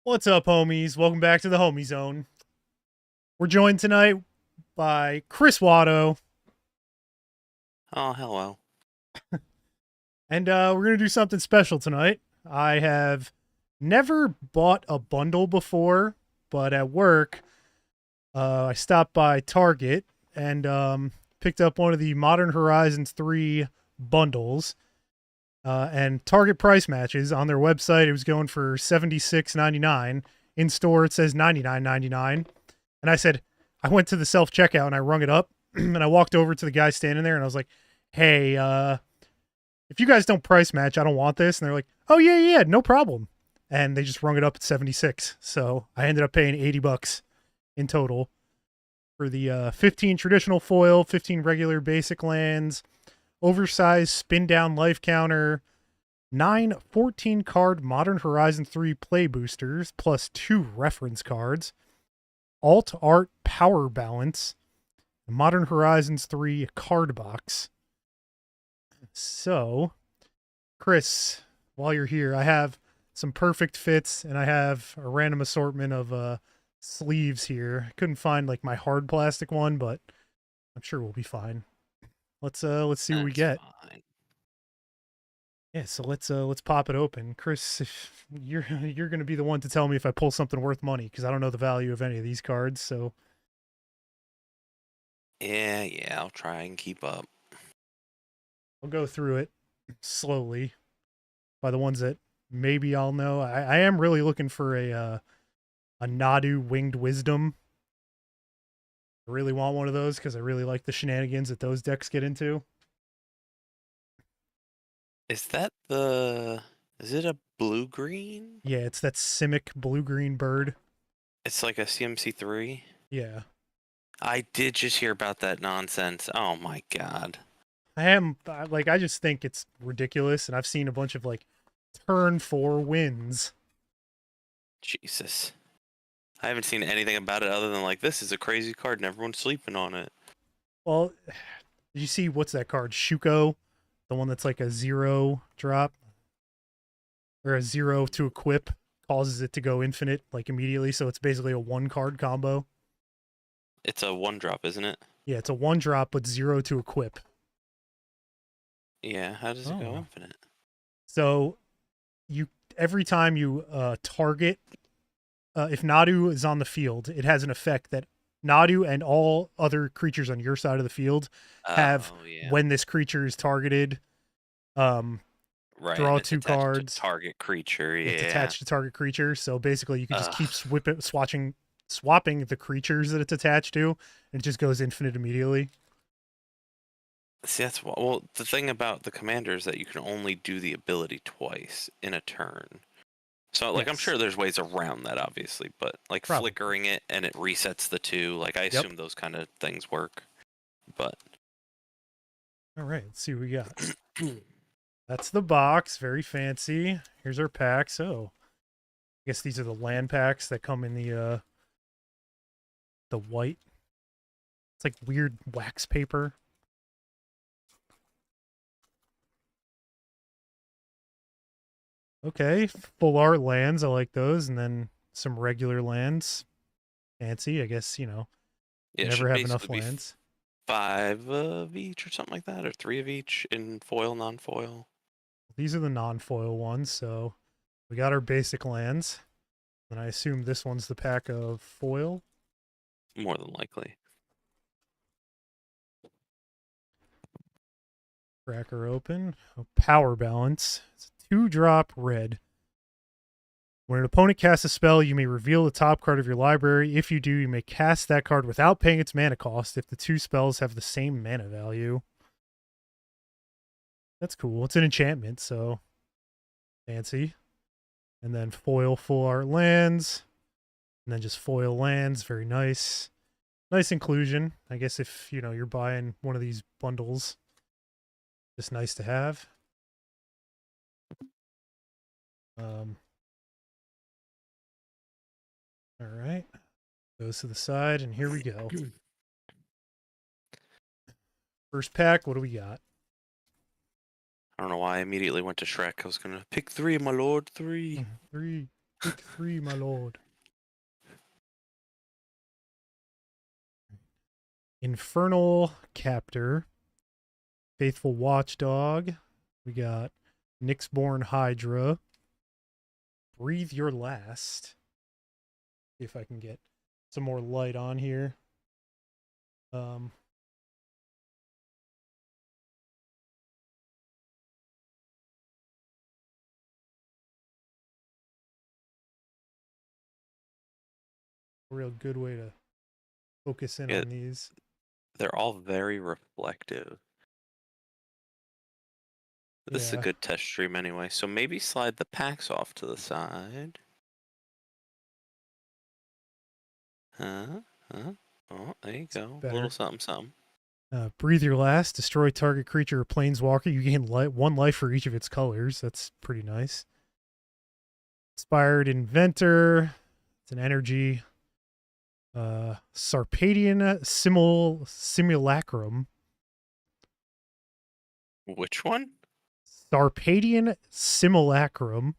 What's up, homies? Welcome back to the Homie Zone. We're joined tonight by Chris Watto, Oh, hello. and we're going to do something special tonight. I have never bought a bundle before, but at work, I stopped by Target and picked up one of the Modern Horizons 3 bundles. And Target price matches on their website, it was going for $76.99. In store, it says $99.99. And I went to the self checkout and I rung it up and I walked over to the guy standing there and I was like, hey, if you guys don't price match, I don't want this. And they're like, oh, yeah, no problem. And they just rung it up at 76. So I ended up paying $80 in total for the 15 traditional foil, 15 regular basic lands, oversized spin down life counter, 9 14 card Modern Horizon 3 play boosters, plus 2 reference cards, alt art power balance, Modern Horizons 3 card box. So, Chris, while you're here, I have some perfect fits and I have a random assortment of sleeves here. I couldn't find like my hard plastic one, but I'm sure we'll be fine. Let's see what we That's get. fine. Yeah, so let's pop it open. Chris, if you're going to be the one to tell me if I pull something worth money because I don't know the value of any of these cards, so Yeah, I'll try and keep up. I'll go through it slowly by the ones that maybe I'll know. I am really looking for a Nadu Winged Wisdom. I really want one of those because I really like the shenanigans that those decks get into. Is that the... Is it a blue-green? Yeah, it's that Simic blue green bird. It's like a CMC3? Yeah. I did just hear about that nonsense. Oh my god. I just think it's ridiculous and I've seen a bunch of like turn 4 wins. Jesus. I haven't seen anything about it other than like, this is a crazy card and everyone's sleeping on it. Well, did you see what's that card? Shuko, the one that's like a 0 drop or a 0 to equip causes it to go infinite like immediately, so it's basically a 1 card combo. It's a one-drop, isn't it? Yeah, it's a 1 drop but 0 to equip. Yeah, how does it go Oh. infinite? So you every time you target if Nadu is on the field, it has an effect that Nadu and all other creatures on your side of the field have Oh, yeah. when this creature is targeted. Um, Right, Draw and it's 2 attached to cards. target creature, It's yeah. attached to target creature, so basically you could just keep Ugh. swapping the creatures that it's attached to, and it just goes infinite immediately. See, that's well. The thing about the commander is that you can only do the ability twice in a turn. So, like, I'm Yes, sure there's ways around that, obviously, but like probably. flickering it and it resets the two. Like, I Yep. assume those kind of things work. But All right, let's see what we got. That's the box, very fancy. Here's our packs. Oh, I guess these are the land packs that come in the white. It's like weird wax paper. Okay, full art lands. I like those, and then some regular lands. Fancy, I guess. yeah, it Never should have enough basically be lands. five of each or something like that, or three of each in foil, non-foil. These are the non-foil ones, so we got our basic lands. And I assume this one's the pack of foil. More than likely. Cracker open. Oh, power balance. It's a 2-drop red. When an opponent casts a spell, you may reveal the top card of your library. If you do, you may cast that card without paying its mana cost if the two spells have the same mana value. That's cool. It's an enchantment, so fancy. And then foil full art lands. And then just foil lands. Very nice. Nice inclusion. I guess if, you're buying one of these bundles, just nice to have. Um, all right. Goes to the side, and here we go. First pack, what do we got? I don't know why I immediately went to Shrek. I was gonna pick three, my lord, three. Three. Take 3, my lord. Infernal Captor. Faithful Watchdog. We got Nyxborn Hydra. Breathe Your Last. See if I can get some more light on here. A real good way to focus in Yeah, on these. they're all very reflective. This is a Yeah. good test stream anyway, so maybe slide the packs off to the side. Huh? Oh, there you go. A little Better. something, something. Breathe Your Last. Destroy target creature or planeswalker. You gain 1 life for each of its colors. That's pretty nice. Inspired Inventor. It's an energy. Sarpadian Simulacrum. Which one? Sarpadian Simulacrum.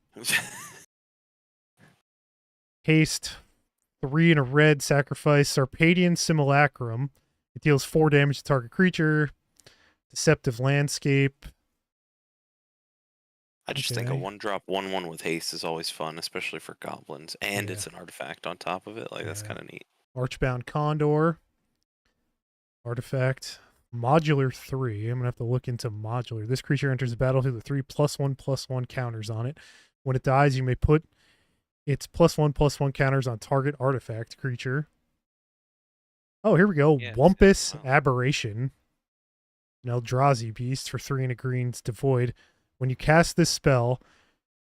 Haste. 3 and a red. Sacrifice Sarpadian Simulacrum. It deals 4 damage to target creature. Deceptive Landscape. I just think a 1-drop 1/1 with haste is always fun, especially for goblins, and Yeah. it's an artifact on top of it. Like that's kind of neat. Archbound Condor. Artifact. Modular 3. I'm going to have to look into modular. This creature enters the battlefield with 3+1/+1 counters on it. When it dies, you may put its +1/+1 counters on target artifact creature. Oh, here we go. Yeah, Wumpus wow. Aberration. An Eldrazi beast for 3 and a green. It's devoid. When you cast this spell,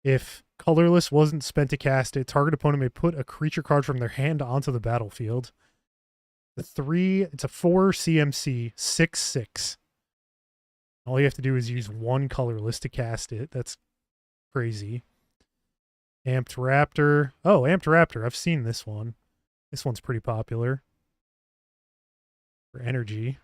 if colorless wasn't spent to cast it, target opponent may put a creature card from their hand onto the battlefield. It's a 4 CMC, 6/6. All you have to do is use 1 colorless to cast it. That's crazy. Amped Raptor. Oh, Amped Raptor. I've seen this one. This one's pretty popular. For energy.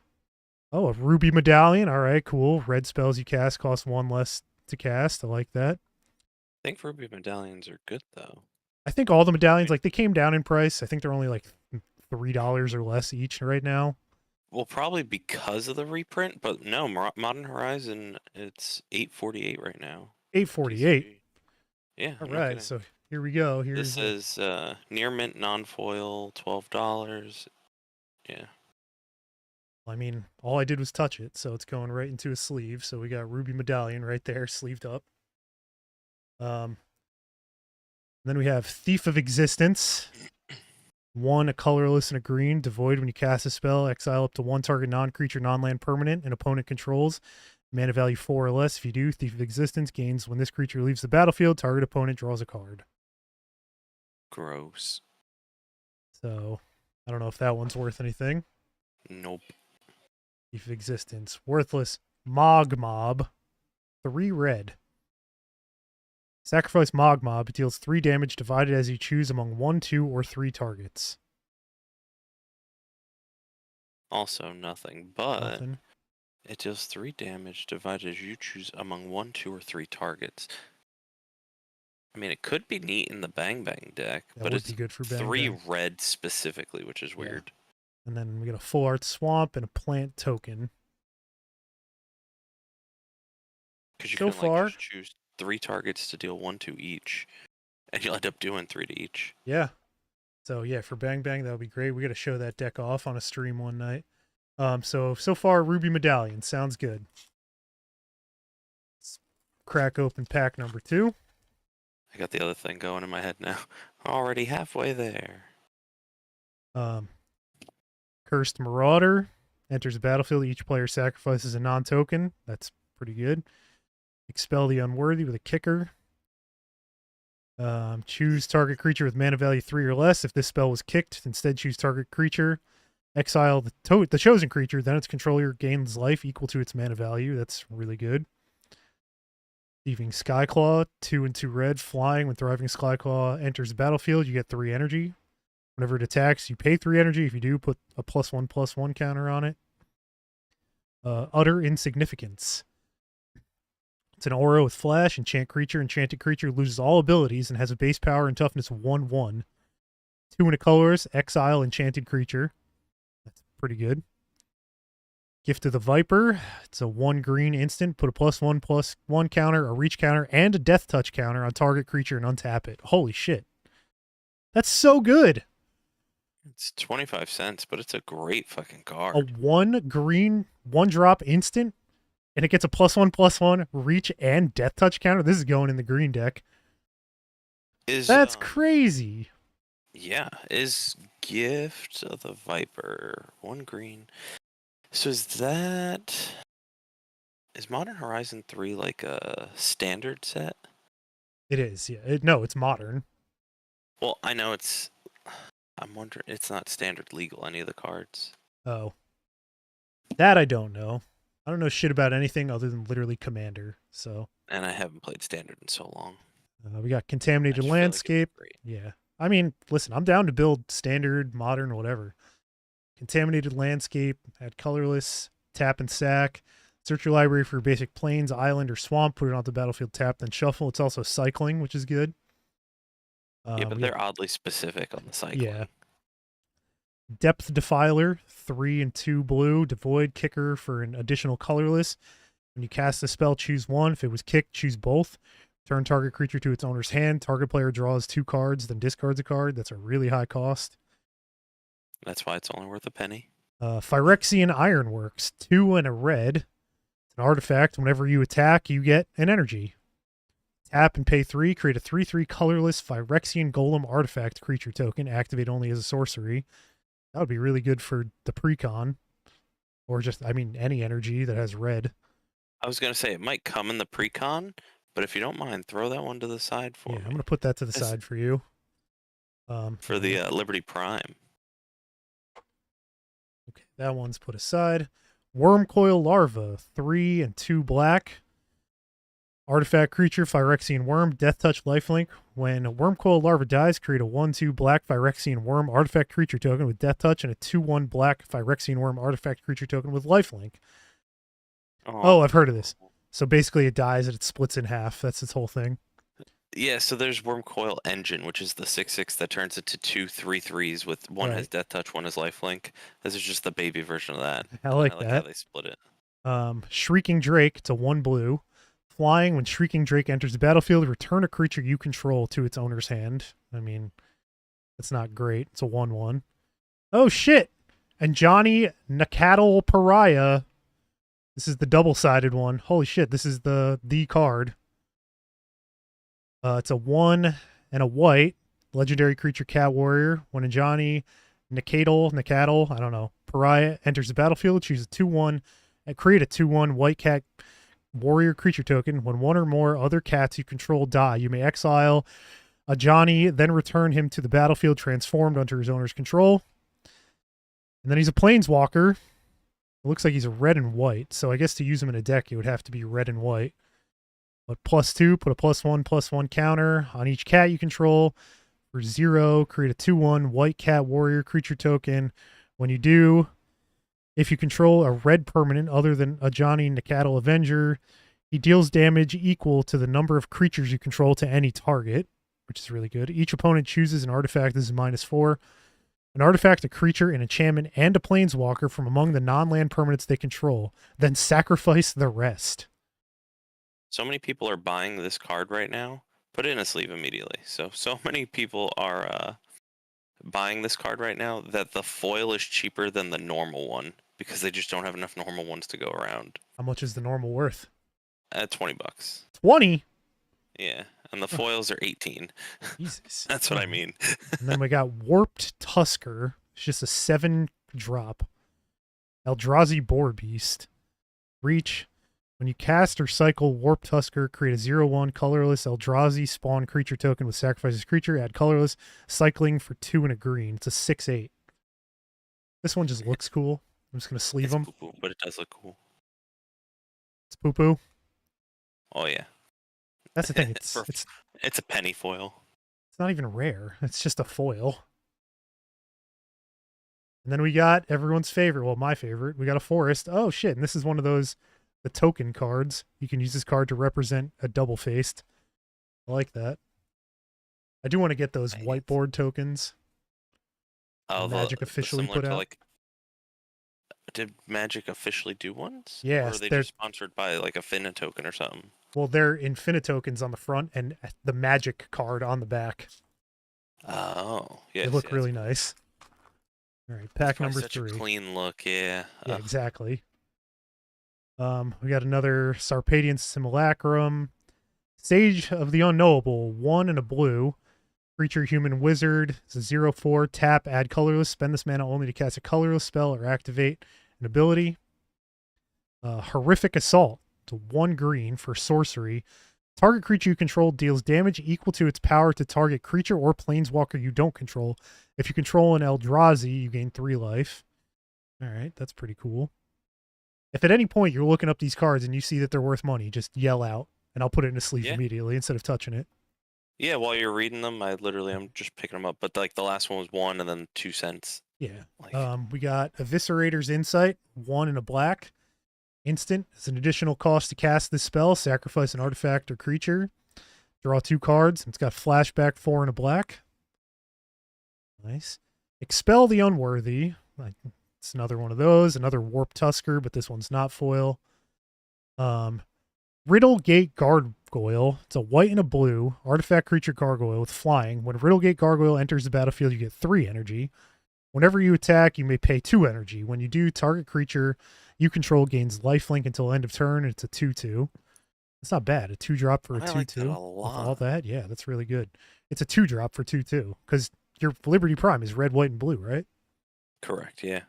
Oh, a Ruby Medallion. All right, cool. Red spells you cast cost 1 less to cast. I like that. I think Ruby medallions are good though. I think all the medallions, like, they came down in price. I think they're only like $3 or less each right now. Well, probably because of the reprint, but no, Modern Horizon, it's $8.48 right now. $8.48. TCG. Yeah. All I'm not right, kidding. so here we go. Here's This is near mint non-foil, $12. Yeah. I mean, all I did was touch it, so it's going right into a sleeve. So we got Ruby Medallion right there, sleeved up. Then we have Thief of Existence. 1, a colorless and a green, devoid. When you cast a spell, exile up to 1 target non-creature, non-land permanent an opponent controls. Mana value 4 or less. If you do, Thief of Existence gains when this creature leaves the battlefield, target opponent draws a card. Gross. So, I don't know if that one's worth anything. Nope. Thief of Existence. Worthless. Mogmob. 3 red. Sacrifice Mogmob. It deals 3 damage divided as you choose among 1, 2, or 3 targets. Also nothing, but Nothing. it deals 3 damage divided as you choose among 1, 2, or 3 targets. I mean, it could be neat in the Bang Bang deck, That but would it's be good for Bang 3 Bang. red specifically, which is weird. And then we get a Full Art Swamp and a Plant Token. Because you So can far, just choose 3 targets to deal 1 to each, and you'll end up doing 3 to each. yeah. So yeah, for Bang Bang, that would be great. We got to show that deck off on a stream one night. So far, Ruby Medallion sounds good. Let's crack open pack number 2. I got the other thing going in my head now. Already halfway there. Cursed Marauder enters the battlefield. Each player sacrifices a non-token. That's pretty good. Expel the Unworthy with a kicker. Choose target creature with mana value 3 or less. If this spell was kicked, instead choose target creature. Exile the chosen creature. Then its controller gains life equal to its mana value. That's really good. Thieving Skyclaw, 2 and 2 red, flying. When Thriving Skyclaw enters the battlefield, you get 3 energy. Whenever it attacks, you pay 3 energy. If you do, put a +1/+1 counter on it. Utter Insignificance. It's an aura with flash, enchant creature, enchanted creature loses all abilities and has a base power and toughness 1/1. 2 and a colors, exile enchanted creature. That's pretty good. Gift of the Viper. It's a 1 green instant. Put a +1/+1 counter, a reach counter, and a death touch counter on target creature and untap it. Holy shit. That's so good. It's 25 cents, but it's a great fucking A card. 1 green, 1 drop instant, and it gets a +1/+1 reach and death touch counter. This is going in the green deck. That's crazy. Yeah, is Gift of the Viper 1 green. So is Modern Horizon 3 like a standard set? It is, yeah. No, it's modern. Well, I know I'm wondering, it's not standard legal, any of the cards. Oh. That I don't know. I don't know shit about anything other than literally Commander. So. And I haven't played standard in so long. We got Contaminated Landscape. Yeah. I mean, listen, I'm down to build standard, modern, whatever. Contaminated Landscape, add colorless, tap and sack. Search your library for basic plains, island, or swamp. Put it onto the battlefield, tap, then shuffle. It's also cycling, which is good. Yeah, but they're oddly specific on the cycling. Yeah. Depth Defiler, 3 and 2 blue. Devoid Kicker for an additional colorless. When you cast a spell, choose one. If it was kicked, choose both. Turn target creature to its owner's hand. Target player draws 2 cards, then discards a card. That's a really high cost. That's why it's only worth a penny. Phyrexian Ironworks, 2 and a red. It's an artifact. Whenever you attack, you get an energy. Tap and pay 3. Create a 3/3 colorless Phyrexian Golem artifact creature token. Activate only as a sorcery. That would be really good for the precon. Or just, I mean, any energy that has red. I was going to say, it might come in the precon, but if you don't mind, throw that one to the side for me. I'm going to put that to the side for you. For the Liberty Prime. Okay, that one's put aside. Wormcoil Larva, 3 and 2 black. Artifact creature, Phyrexian Worm, Death Touch, Lifelink. When a Wormcoil Larva dies, create a 1/2 black Phyrexian Worm artifact creature token with Death Touch and a 2/1 black Phyrexian Worm artifact creature token with Lifelink. Oh, I've heard of this. So basically it dies and it splits in half. That's its whole thing. Yeah, so there's Wormcoil Engine, which is the 6/6 that turns into 2 3/3s with one has Death Touch, one has Lifelink. This is just the baby version of that. I like that. How they split it. Shrieking Drake, it's a 1 blue. Flying, when Shrieking Drake enters the battlefield, return a creature you control to its owner's hand. I mean, that's not great. It's a 1/1. Oh, shit! And Johnny Nakatl Pariah. This is the double-sided one. Holy shit, this is the card. It's a 1 and a white. Legendary creature Cat Warrior. When a Johnny Nakatl, I don't know, Pariah enters the battlefield, choose a 2/1 and create a 2/1 white cat warrior creature token. When one or more other cats you control die, you may exile a Johnny, then return him to the battlefield transformed under his owner's control. And then he's a planeswalker. It looks like he's a red and white, so I guess to use him in a deck, it would have to be red and white. But +2, put a +1/+1 counter on each cat you control. For 0, create a 2/1 white cat warrior creature token. When you do, if you control a red permanent other than a Johnny Nakatl Avenger, he deals damage equal to the number of creatures you control to any target, which is really good. Each opponent chooses an artifact. This is -4. An artifact, a creature, an enchantment, and a planeswalker from among the non-land permanents they control. Then sacrifice the rest. So many people are buying this card right now. Put it in a sleeve immediately. So many people are buying this card right now that the foil is cheaper than the normal one because they just don't have enough normal ones to go around. How much is the normal worth? $20. 20? Yeah, and the foils are 18. Jesus. That's what I mean. And then we got Warped Tusker. It's just a 7 drop. Eldrazi Boar Beast. Reach. When you cast or cycle Warped Tusker, create a 0/1 colorless Eldrazi spawn creature token with sacrifices creature, add colorless, cycling for 2 and a green. It's a 6/8. This one just looks cool. I'm just going to sleeve them. Poo-poo, but it does look cool. It's poo-poo. Oh, yeah. That's the thing. It's a penny foil. It's not even rare. It's just a foil. And then we got everyone's favorite. Well, my favorite. We got a forest. Oh, shit. And this is one of those the token cards. You can use this card to represent a double faced. I like that. I do want to get those Nice. whiteboard tokens. Oh, Magic the officially similar put to out. like, did Magic officially do ones, or are Yes, they they're just sponsored by like a Finna token or something? they're infinite tokens on the front and the magic card on the back. Oh, They yes, look yeah, that's really cool. nice. All right, It's pack probably number such a 3. clean look. Yeah. Yeah, exactly. We got another Sarpadian Simulacrum. Sage of the Unknowable, 1 and a blue. Creature, human, wizard. It's a 0/4. Tap, add colorless. Spend this mana only to cast a colorless spell or activate an ability. Horrific Assault. It's 1 green for sorcery. Target creature you control deals damage equal to its power to target creature or planeswalker you don't control. If you control an Eldrazi, you gain 3 life. All right, that's pretty cool. If at any point you're looking up these cards and you see that they're worth money, just yell out and I'll put it in a sleeve Yeah. immediately instead of touching it. Yeah, while you're reading them, I'm just picking them up. But like the last one was 1 and then 2 cents. Yeah. Like, We got Eviscerator's Insight, 1 and a black. Instant. It's an additional cost to cast this spell. Sacrifice an artifact or creature. Draw 2 cards. It's got flashback, 4 and a black. Nice. Expel the Unworthy. It's another one of those. Another Warp Tusker, but this one's not foil. Riddlegate Gargoyle. It's a white and a blue artifact creature gargoyle with flying. When Riddlegate Gargoyle enters the battlefield, you get 3 energy. Whenever you attack, you may pay 2 energy. When you do, target creature you control gains lifelink until end of turn. And it's a 2/2. That's not bad. A 2-drop for a I like that 2/2 a with all lot. that. Yeah, that's really good. It's a 2-drop for 2/2 because your Liberty Prime is red, white, and blue, right? Correct. Yeah.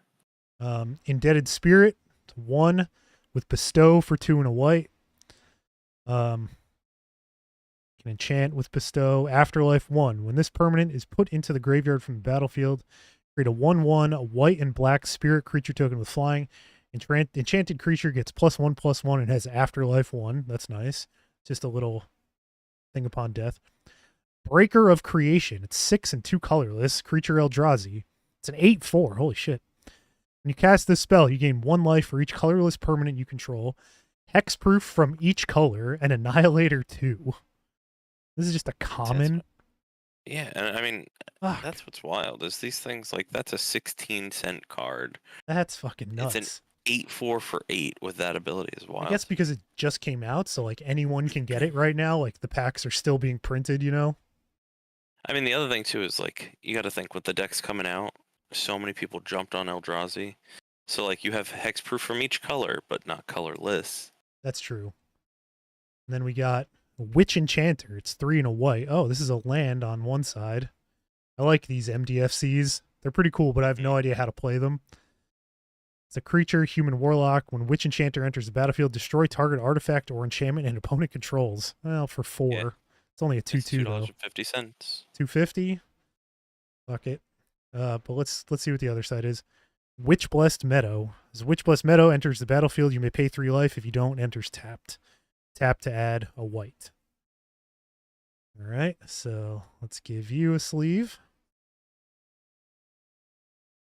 Indebted Spirit, 1 with Bestow for 2 and a white. Can enchant with Bestow. Afterlife 1. When this permanent is put into the graveyard from the battlefield, create a 1/1, a white and black spirit creature token with flying. Enchanted creature gets +1/+1 and has Afterlife 1. That's nice. Just a little thing upon death. Breaker of Creation. It's 6 and 2 colorless. Creature Eldrazi. It's an 8/4. Holy shit. When you cast this spell, you gain 1 life for each colorless permanent you control. Hexproof from each color and Annihilator 2. This is just a common. Yeah, and I mean, Fuck. that's what's wild is these things like that's a 16-cent card. That's fucking It's an nuts. 8/4 for 8 with that ability is I guess wild. because it just came out, so like anyone can get it right now. Like the packs are still being printed, you know? I mean, the other thing too is like you got to think with the decks coming out, so many people jumped on Eldrazi. So like you have hexproof from each color, but not colorless. That's true. And then we got Witch Enchanter. It's 3 and a white. Oh, this is a land on one side. I like these MDFCs. They're pretty cool, but I have no idea how to play them. It's a creature, human warlock. When Witch Enchanter enters the battlefield, destroy target artifact or enchantment and opponent controls. Well, for 4. Yeah. It's only a It's 2/2 though. $2.50. 250. Fuck it. But let's see what the other side is. Witch Blessed Meadow. As Witch Blessed Meadow enters the battlefield, you may pay 3 life. If you don't, enters tapped. Tap to add a white. All right, so let's give you a sleeve.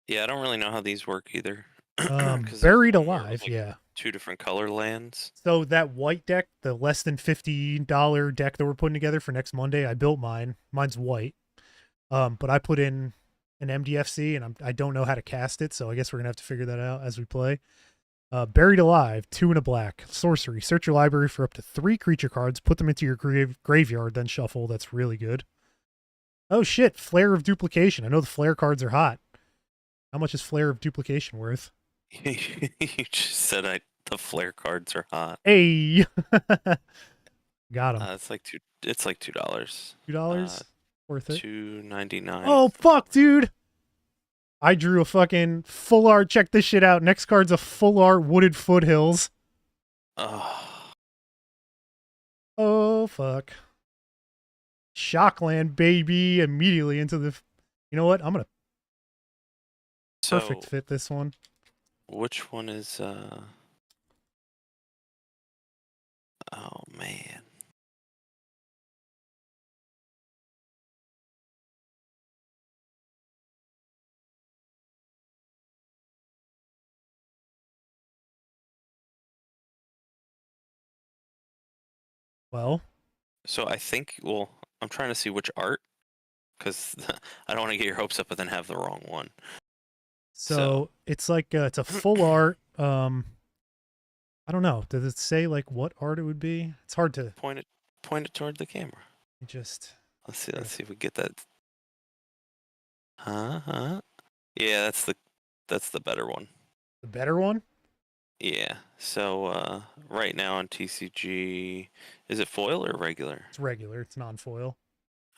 Yeah, I don't really know how these work either. 'Cause there's Buried one where it was, Alive, like, yeah. 2 different color lands. So that white deck, the less than $50 deck that we're putting together for next Monday, I built mine. Mine's white. But I put in an MDFC and I don't know how to cast it, so I guess we're gonna have to figure that out as we play. Buried Alive, 2 and a black. Sorcery. Search your library for up to 3 creature cards, put them into your graveyard, then shuffle. That's really good. Oh shit, Flare of Duplication. I know the Flare cards are hot. How much is Flare of Duplication worth? You just said the flare cards are hot. Hey! Got him. It's like $2. $2? Worth it. $2.99. Oh, fuck, dude! I drew a fucking full art. Check this shit out. Next card's a full art Wooded Foothills. Oh, Oh, fuck. Shockland, baby. Immediately into the. You know what? I'm going to so perfect fit this one. which one is oh man. Well, So I think, well, I'm trying to see which art, because I don't want to get your hopes up and then have the wrong one. So so it's like it's a full art. I don't know. Does it say like what art it would be? It's hard to point it, point it toward the camera. just. Let's see. Yeah, Let's see if we get that. Huh? Yeah, that's the better one. the better one. Yeah. So right now on TCG, is it foil or regular? It's regular. It's non-foil.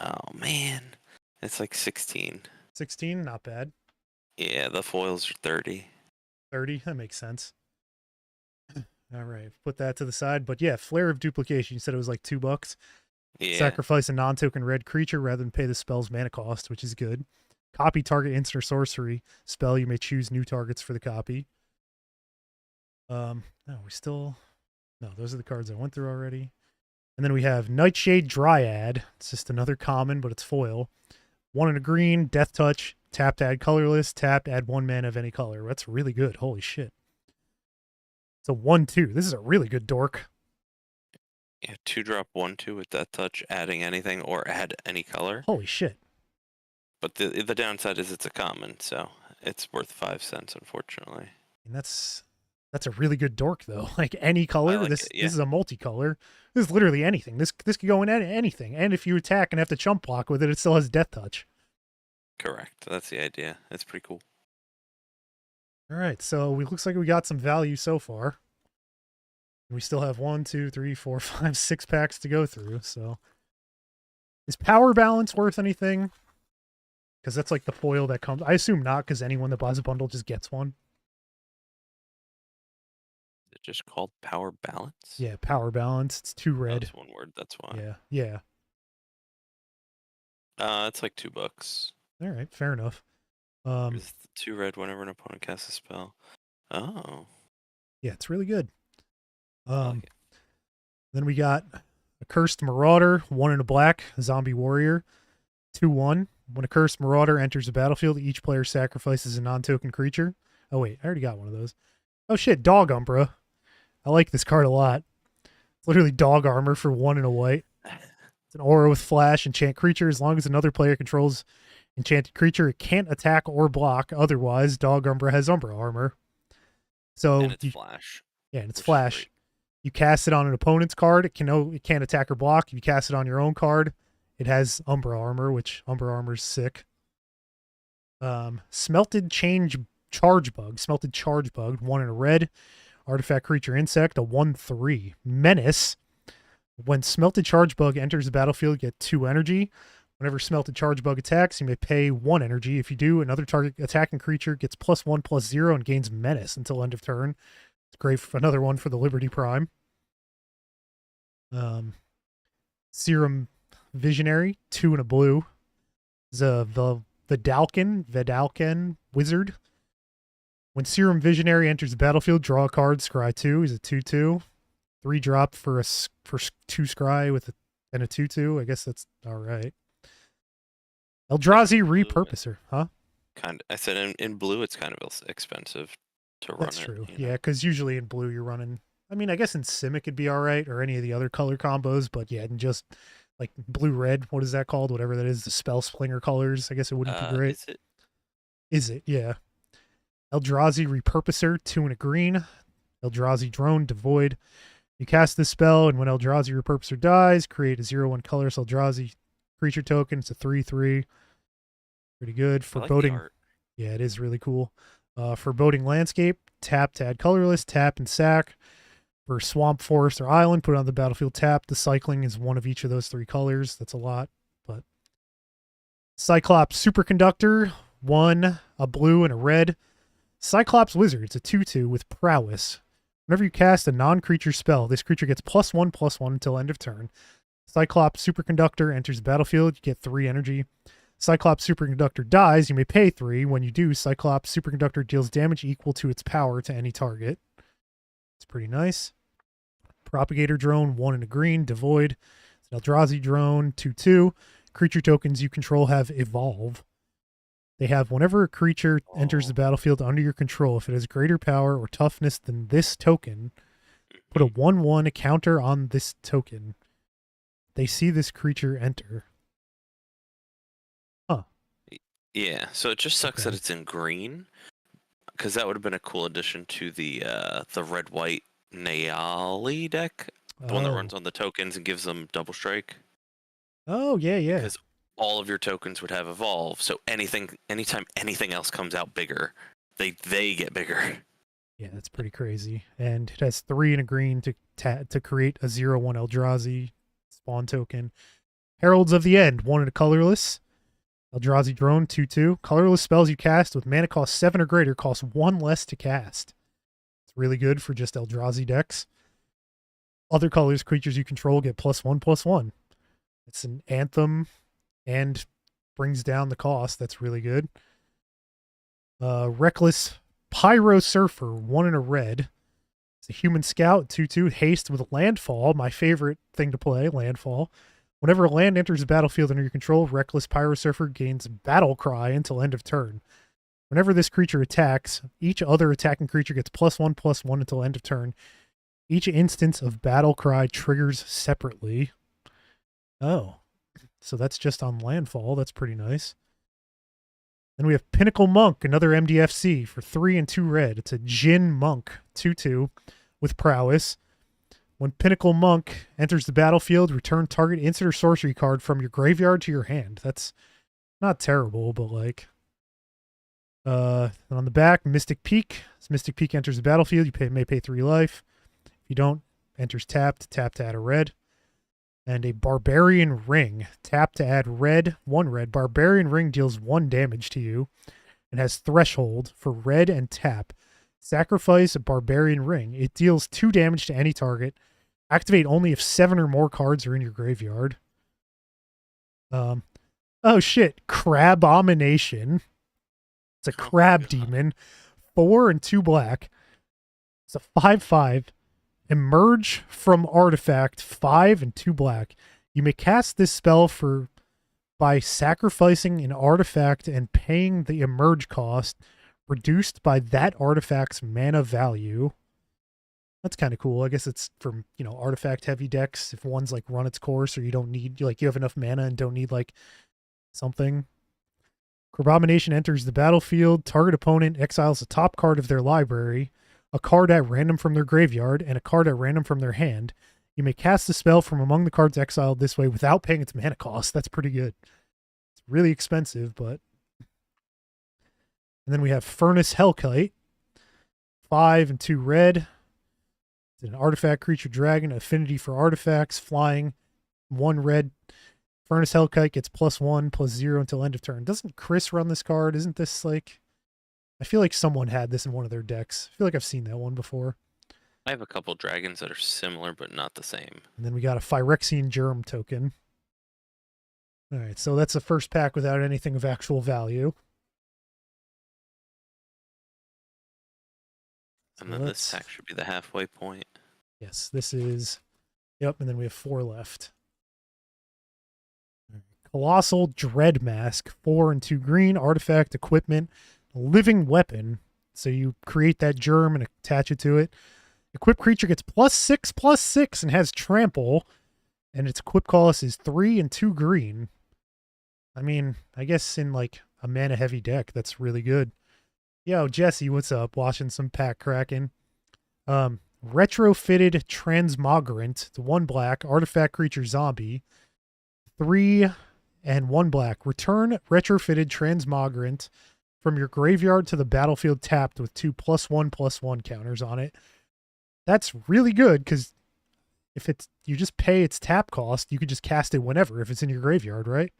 Oh man, it's like 16. 16, not bad. Yeah, the foils are 30. 30, that makes sense. All right, put that to the side. But yeah, Flare of Duplication. You said it was like $2. Yeah. Sacrifice a non-token red creature rather than pay the spell's mana cost, which is good. Copy target instant or sorcery spell. You may choose new targets for the copy. No, we still no. Those are the cards I went through already. And then we have Nightshade Dryad. It's just another common, but it's foil. 1 and a green, Death Touch. Tap to add colorless. Tap to add 1 mana of any color. That's really good. Holy shit. It's a 1/2. This is a really good dork. Yeah, 2-drop 1/2 with that touch, adding anything or add any color. Holy shit. But the downside is it's a common, so it's worth 5 cents, unfortunately. And that's a really good dork though. Like any color. Like This it, yeah. this is a multicolor. This is literally anything. This could go in anything. And if you attack and have to chump block with it, it still has Death Touch. Correct. That's the idea. It's pretty cool. All right, so it looks like we got some value so far. We still have 1, 2, 3, 4, 5, 6 packs to go through. So, is Power Balance worth anything? Because that's like the foil that comes. I assume not, because anyone that buys a bundle just gets one. Is it just called Power Balance? Yeah, Power Balance. It's 2 Oh, red. it's one word. That's why. Yeah, yeah. It's like $2. All right, fair enough. It's 2 red whenever an opponent casts a spell. Oh. Yeah, it's really good. I like it. Then we got a Cursed Marauder, 1 and a black, Zombie Warrior, 2/1. When a Cursed Marauder enters the battlefield, each player sacrifices a non-token creature. Oh wait, I already got one of those. Oh shit, Dog Umbra. I like this card a lot. It's literally dog armor for 1 and a white. It's an aura with flash, enchant creature. As long as another player controls enchanted creature, it can't attack or block. Otherwise, Dog Umbra has Umbra armor. So And it's flash. yeah, and it's which is flash. great. You cast it on an opponent's card. It can't attack or block. If you cast it on your own card, it has Umbra armor, which Umbra armor is sick. Smelted Charge Bug, 1 and a red. Artifact creature insect, a 1/3. Menace. When Smelted Charge Bug enters the battlefield, get 2 energy. Whenever Smelted Charge Bug attacks, you may pay 1 energy. If you do, another target attacking creature gets +1/+0 and gains Menace until end of turn. It's great for another one for the Liberty Prime. Serum Visionary, 2 and a blue. The Vidalcan Wizard. When Serum Visionary enters the battlefield, draw a card, scry 2. He's a 2/2. 3-drop for 2 scry with and a 2/2. I guess that's all right. Eldrazi Repurposer, huh? I said in blue, it's kind of expensive to run. That's true. You know? Yeah, because usually in blue you're running. I mean, I guess in Simic it'd be all right, or any of the other color combos, but yeah, and just like blue red, what is that called? Whatever that is, the spell slinger colors. I guess it wouldn't be great. Is it? Is it? Yeah. Eldrazi Repurposer, 2 and a green. Eldrazi Drone, devoid. You cast this spell, and when Eldrazi Repurposer dies, create a 0/1 colorless Eldrazi creature token. It's a 3/3. Pretty good. Foreboding. Like yeah, it is really cool. Foreboding Landscape, tap to add colorless, tap and sack. For swamp, forest, or island, put it on the battlefield tap. The cycling is one of each of those 3 colors. That's a lot, but Cyclops Superconductor, 1, a blue and a red. Cyclops Wizard, it's a 2/2 with prowess. Whenever you cast a non-creature spell, this creature gets +1/+1 until end of turn. Cyclops Superconductor enters the battlefield, you get 3 energy. Cyclops Superconductor dies, you may pay 3. When you do, Cyclops Superconductor deals damage equal to its power to any target. It's pretty nice. Propagator Drone, 1 and a green, devoid. It's an Eldrazi Drone, 2/2. Creature tokens you control have evolve. They have whenever a creature enters the battlefield under your control, if it has greater power or toughness than this token, put a 1/1 counter on this token. They see this creature enter. Huh. Yeah, so it just sucks that Okay. it's in green, because that would have been a cool addition to the red white Nayali deck, the one that Oh. runs on the tokens and gives them double strike. Oh, yeah, yeah. Because all of your tokens would have evolve, so anytime anything else comes out bigger, they get bigger. Yeah, that's pretty crazy. And it has 3 and a green to create a 0/1 Eldrazi spawn token. Heralds of the End, 1 and a colorless. Eldrazi Drone, 2/2. Colorless spells you cast with mana cost 7 or greater cost 1 less to cast. It's really good for just Eldrazi decks. Other colors creatures you control get +1/+1. It's an anthem and brings down the cost. That's really good. Reckless Pyro Surfer, 1 in a red. It's a human scout, 2/2 haste with landfall. My favorite thing to play, landfall. Whenever a land enters the battlefield under your control, Reckless Pyro Surfer gains battle cry until end of turn. Whenever this creature attacks, each other attacking creature gets +1/+1 until end of turn. Each instance of battle cry triggers separately. Oh, so that's just on landfall. That's pretty nice. Then we have Pinnacle Monk, another MDFC for 3 and 2 red. It's a Jin Monk, 2/2 with prowess. When Pinnacle Monk enters the battlefield, return target instant or sorcery card from your graveyard to your hand. That's not terrible, but like on the back, Mystic Peak. As Mystic Peak enters the battlefield, you may pay 3 life. If you don't, enters tapped, tap to add a red. And a Barbarian Ring. Tap to add red, 1 red. Barbarian Ring deals 1 damage to you and has threshold for red and tap. Sacrifice a Barbarian Ring. It deals 2 damage to any target. Activate only if 7 or more cards are in your graveyard. Oh shit, Crabomination. It's a crab demon. 4 and 2 black. It's a 5/5. Emerge from artifact, 5 and 2 black. You may cast this spell by sacrificing an artifact and paying the emerge cost reduced by that artifact's mana value. That's kind of cool. I guess it's for, artifact heavy decks. If one's like run its course or you don't need, you have enough mana and don't need like something. Crabomination enters the battlefield. Target opponent exiles the top card of their library, a card at random from their graveyard, and a card at random from their hand. You may cast the spell from among the cards exiled this way without paying its mana cost. That's pretty good. It's really expensive, but... And then we have Furnace Hellkite. 5 and 2 red. It's an artifact creature dragon, affinity for artifacts, flying, 1 red. Furnace Hellkite gets +1/+0 until end of turn. Doesn't Chris run this card? Isn't this like... I feel like someone had this in one of their decks. I feel like I've seen that one before. I have a couple dragons that are similar but not the same. And then we got a Phyrexian Germ token. All right, so that's the first pack without anything of actual value. And then this pack should be the halfway point. Yes, this is... Yep, and then we have 4 left. Colossal Dread Mask, 4 and 2 green, artifact, equipment, living weapon. So you create that germ and attach it to it. Equipped creature gets +6/+6 and has trample. And its equip cost is 3 and 2 green. I mean, I guess in like a mana heavy deck, that's really good. Yo, Jesse, what's up? Watching some pack cracking. Retrofitted Transmogrant. It's 1 black, artifact creature zombie. 3 and 1 black. Return retrofitted Transmogrant from your graveyard to the battlefield tapped with 2 +1/+1 counters on it. That's really good because if you just pay its tap cost, you could just cast it whenever if it's in your graveyard, right?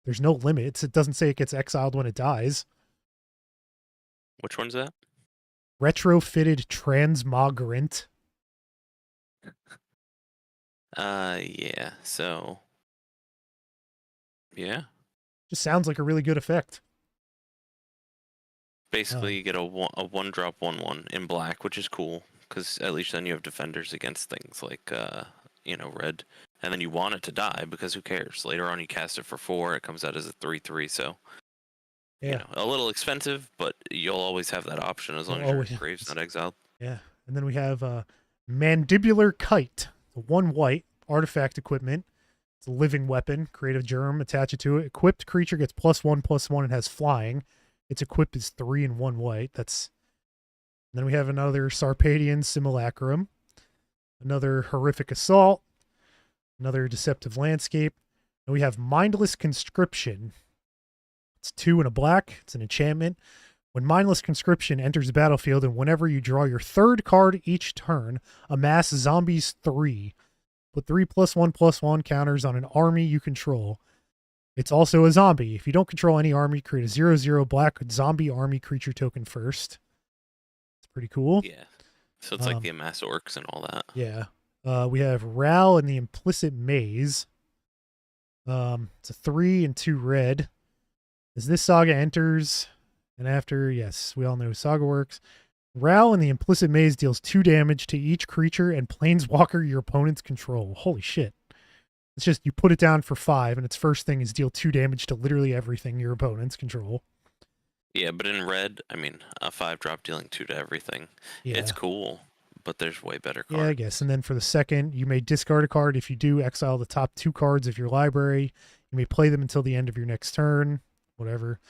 There's no limits. It doesn't say it gets exiled when it dies. Which one's that? Retrofitted Transmogrant. Yeah. So, yeah. Just sounds like a really good effect. Basically, you get a 1-drop 1/1 in black, which is cool because at least then you have defenders against things like red, and then you want it to die because who cares? Later on, you cast it for 4, it comes out as a 3/3, so. Yeah. A little expensive, but you'll always have that option as long as your grave's not exiled. Yeah. And then we have Mandibular Kite, the 1 white artifact equipment. It's a living weapon. Create a germ, attach it to it. Equipped creature gets +1/+1 and has flying. Its equip is 3 and 1 white. Then we have another Sarpadian Simulacrum, another Horrific Assault, another Deceptive Landscape, and we have Mindless Conscription. It's 2 and a black. It's an enchantment. When Mindless Conscription enters the battlefield, and whenever you draw your third card each turn, amass zombies 3. Put 3 +1/+1 counters on an army you control. It's also a zombie. If you don't control any army, create a 0/0 black zombie army creature token first. It's pretty cool. Yeah. So it's like the amass orcs and all that. Yeah. We have Ral and the Implicit Maze. It's a 3 and 2 red. As this saga enters, and after, yes, we all know saga works. Ral and the Implicit Maze deals 2 damage to each creature and planeswalker your opponents control. Holy shit. It's just you put it down for 5, and its first thing is deal 2 damage to literally everything your opponents control. Yeah, but in red, I mean, a 5-drop dealing 2 to everything. Yeah. It's cool, but there's way better cards. Yeah, I guess. And then for the second, you may discard a card. If you do, exile the top 2 cards of your library. You may play them until the end of your next turn. Whatever.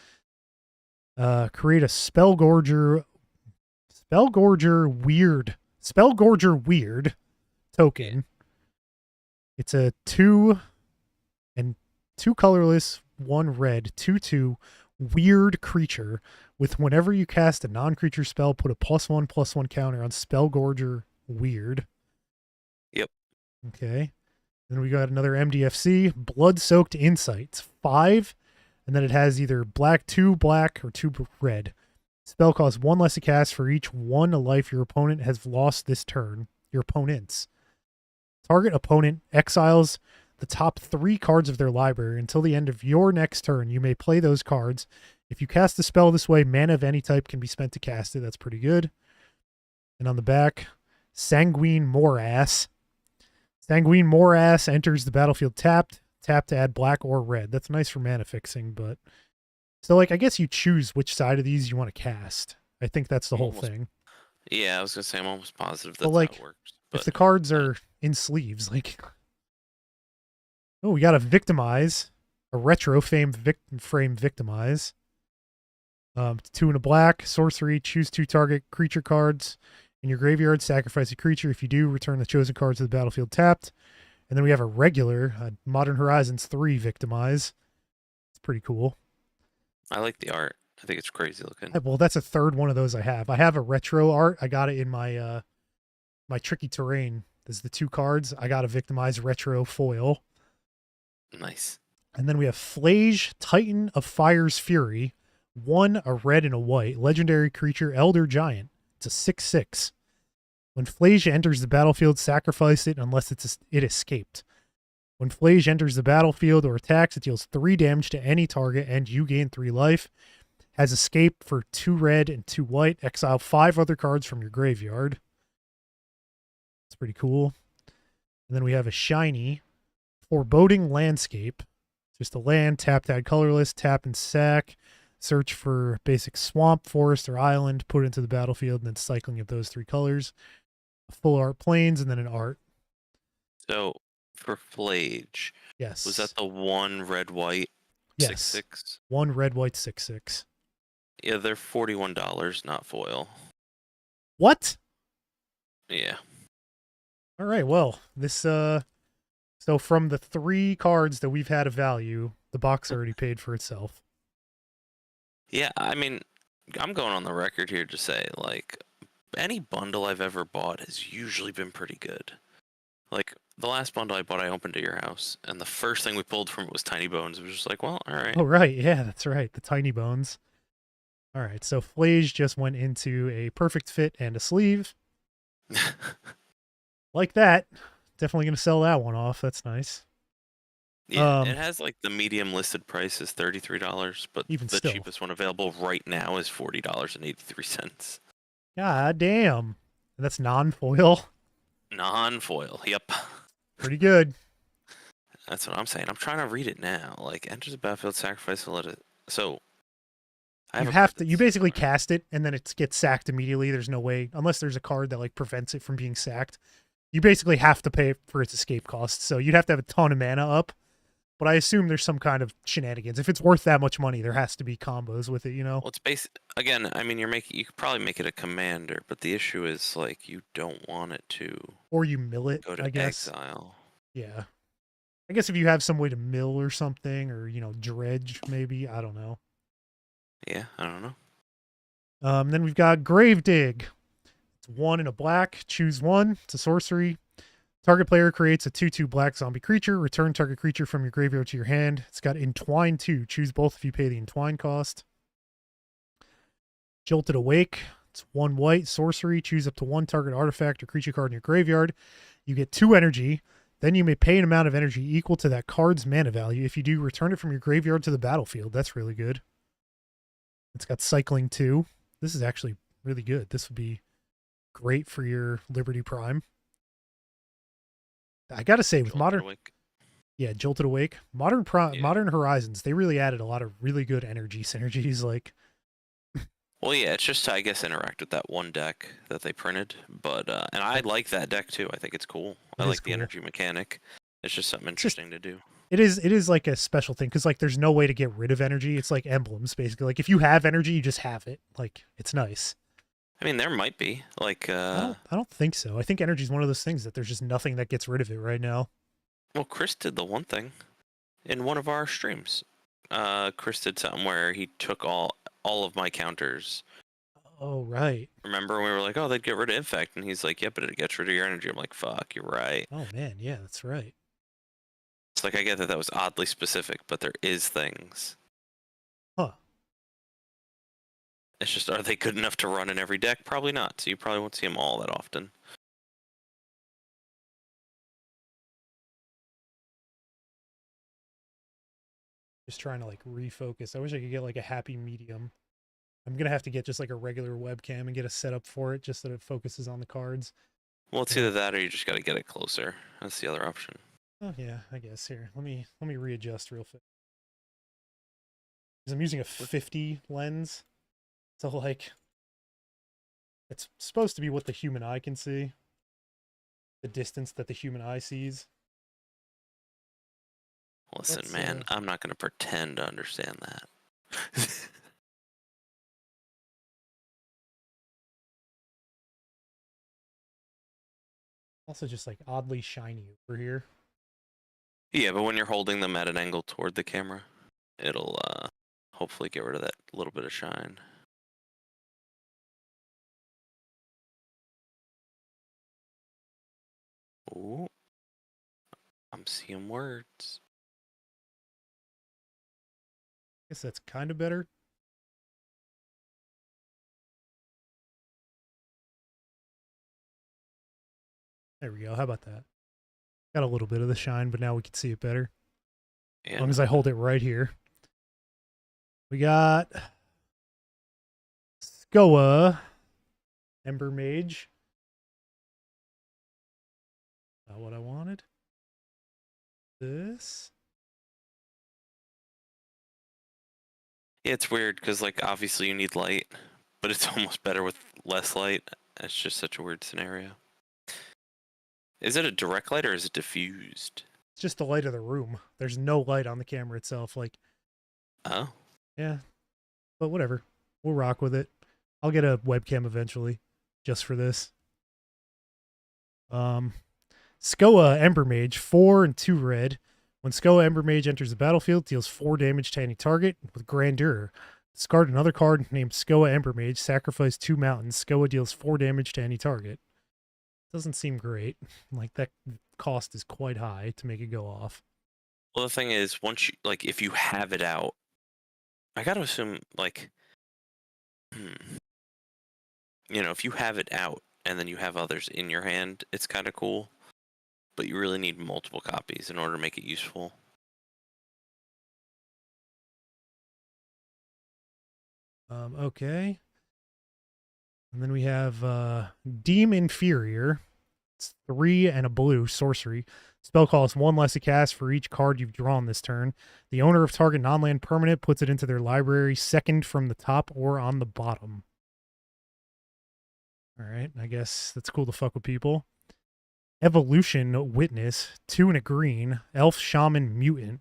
Create a Spellgorger Weird token. It's a 2 and 2 colorless, 1 red, 2/2 weird creature with whenever you cast a non-creature spell, put a +1/+1 counter on Spellgorger Weird. Yep. Okay. Then we got another MDFC, Blood-Soaked Insight. It's 5, and then it has either black 2 black or 2 red. Spell costs 1 less to cast for each 1 life your opponent has lost this turn. Your opponents. Target opponent exiles the top 3 cards of their library until the end of your next turn. You may play those cards. If you cast the spell this way, mana of any type can be spent to cast it. That's pretty good. And on the back, Sanguine Morass. Sanguine Morass enters the battlefield tapped. Tap to add black or red. That's nice for mana fixing, but... So, like, I guess you choose which side of these you want to cast. I think that's the whole thing. Yeah, I was going to say, I'm almost positive that's like, how it works. If the cards are in sleeves, like... Oh, we got a Victimize. A retro frame Victimize. 2 and a black. Sorcery. Choose 2 target creature cards. In your graveyard, sacrifice a creature. If you do, return the chosen card to the battlefield tapped. And then we have a regular Modern Horizons 3 Victimize. It's pretty cool. I like the art. I think it's crazy looking. Well, that's a third one of those I have. I have a retro art. I got it in my my Tricky Terrain. There's the 2 cards. I got a Victimize retro foil. Nice. And then we have Flage, Titan of Fire's Fury. 1, a red and a white. Legendary creature, Elder Giant. It's a 6/6. When Flage enters the battlefield, sacrifice it unless it escaped. When Flage enters the battlefield or attacks, it deals 3 damage to any target and you gain 3 life. Has escape for 2 red and 2 white. Exile 5 other cards from your graveyard. It's pretty cool. And then we have a shiny Foreboding Landscape. Just a land, tap to add colorless, tap and sack. Search for basic swamp, forest, or island, put it into the battlefield, and then cycling of those 3 colors. A full art plains, and then an art. So, for Flage, yes. Was that the 1 red white 6/6? 1 red white 6/6. Yeah, they're $41, not foil. What? Yeah. All right, well, this so from the 3 cards that we've had of value, the box already paid for itself. Yeah, I mean, I'm going on the record here to say, like, any bundle I've ever bought has usually been pretty good. Like, the last bundle I bought, I opened at your house, and the first thing we pulled from it was Tiny Bones. It was just like, well, all right. Oh, right. Yeah, that's right. The Tiny Bones. All right, so Flage just went into a perfect fit and a sleeve. Like that. Definitely going to sell that one off. That's nice. Yeah, it has like the medium listed price is $33, but even the still. cheapest one available right now is $40.83. God damn. And that's non-foil? Non-foil, yep. Pretty good. That's what I'm saying. I'm trying to read it now. Like, enters the battlefield, sacrifice, let it. So, you basically cast it, and then it gets sacked immediately. There's no way, unless there's a card that like prevents it from being sacked. You basically have to pay for its escape cost. So you'd have to have a ton of mana up but I assume there's some kind of shenanigans. If it's worth that much money, there has to be combos with it, you know? Well, it's basic. Again, I mean, you could probably make it a commander, but the issue is like you don't want it to Or you mill it, go to I guess. exile. Yeah. I guess if you have some way to mill or something, or, you know, dredge, maybe. I don't know. Yeah, I don't know. Then we've got Grave Dig. It's 1 in a black. Choose 1. It's a sorcery. Target player creates a 2/2 black zombie creature. Return target creature from your graveyard to your hand. It's got Entwine 2. Choose both if you pay the Entwine cost. Jolted Awake. It's 1 white sorcery. Choose up to 1 target artifact or creature card in your graveyard. You get 2 energy. Then you may pay an amount of energy equal to that card's mana value. If you do, return it from your graveyard to the battlefield. That's really good. It's got Cycling 2. This is actually really good. This would be great for your Liberty Prime. I gotta say, with Jolted Awake. yeah, Jolted Awake, Modern Yeah. Modern Horizons, they really added a lot of really good energy synergies. Like, Well, yeah, it's just to, I guess, interact with that one deck that they printed. But and I like that deck too. I think it's cool. I It is like the cool. energy mechanic. It's just something just- interesting to do. it is like a special thing because like there's no way to get rid of energy. It's like emblems basically. Like if you have energy, you just have it. Like it's nice. I mean, there might be like I don't think so. I think energy is one of those things that there's just nothing that gets rid of it right now. well, Chris did the one thing in one of our streams. Chris did something where he took all of my counters. Oh right. Remember when we were like, oh, they'd get rid of infect, and he's like, yeah, but it gets rid of your energy. I'm like, fuck, you're right. Oh man, yeah, that's right. It's like I get that that was oddly specific, but there is things. Huh. It's just, are they good enough to run in every deck? Probably not. So you probably won't see them all that often. Just trying to like refocus. I wish I could get like a happy medium. I'm gonna have to get just like a regular webcam and get a setup for it just so that it focuses on the cards. Well, it's Yeah. either that or you just got to get it closer. That's the other option. Oh yeah, I guess here. Let me readjust real fast. Because I'm using a 50 lens. So like it's supposed to be what the human eye can see. The distance that the human eye sees. Listen, Let's, man, I'm not going to pretend to understand that. Also just like oddly shiny over here. Yeah, but when you're holding them at an angle toward the camera, it'll hopefully get rid of that little bit of shine. Ooh. I'm seeing words. I guess that's kind of better. There we go. How about that? Got a little bit of the shine, but now we can see it better. As long as I hold it right here. We got Skoa, Ember Mage. Not what I wanted. This. Yeah, it's weird because, like, obviously you need light, but it's almost better with less light. It's just such a weird scenario. Is it a direct light or is it diffused? It's just the light of the room. There's no light on the camera itself. Like, Oh. yeah. But whatever. We'll rock with it. I'll get a webcam eventually just for this. Skoa Ember Mage, 4 and 2 red. When Skoa Ember Mage enters the battlefield, deals 4 damage to any target with Grandeur. Discard another card named Skoa Ember Mage, sacrifice 2 mountains. Skoa deals 4 damage to any target. Doesn't seem great. Like, that cost is quite high to make it go off. Well, the thing is, once you, like, if you have it out, I gotta assume, like, you know, if you have it out and then you have others in your hand, it's kind of cool. But you really need multiple copies in order to make it useful. Okay. And then we have Deem Inferior. It's 3 and a blue sorcery. Spell costs 1 less to cast for each card you've drawn this turn. The owner of target non-land permanent puts it into their library second from the top or on the bottom. Alright, I guess that's cool to fuck with people. Evolution Witness, 2 and a green. Elf Shaman Mutant.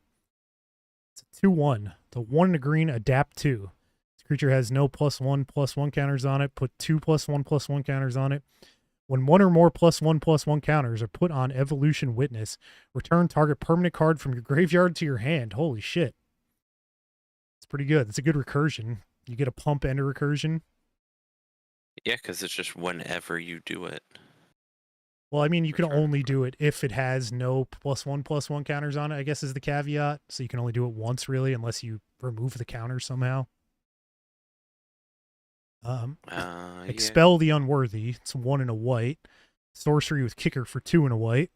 It's a 2/1. The 1 and a green, adapt 2. This creature has no +1/+1 counters on it. Put 2 +1/+1 counters on it. When one or more +1/+1 counters are put on Evolution Witness, return target permanent card from your graveyard to your hand. Holy shit. It's pretty good. It's a good recursion. You get a pump and a recursion. Yeah, because it's just whenever you do it. Well, I mean, you can Return only card. do it if it has no +1/+1 counters on it, I guess is the caveat. So you can only do it once, really, unless you remove the counters somehow. Yeah. Expel the Unworthy. It's 1 and a white. Sorcery with kicker for 2 and a white.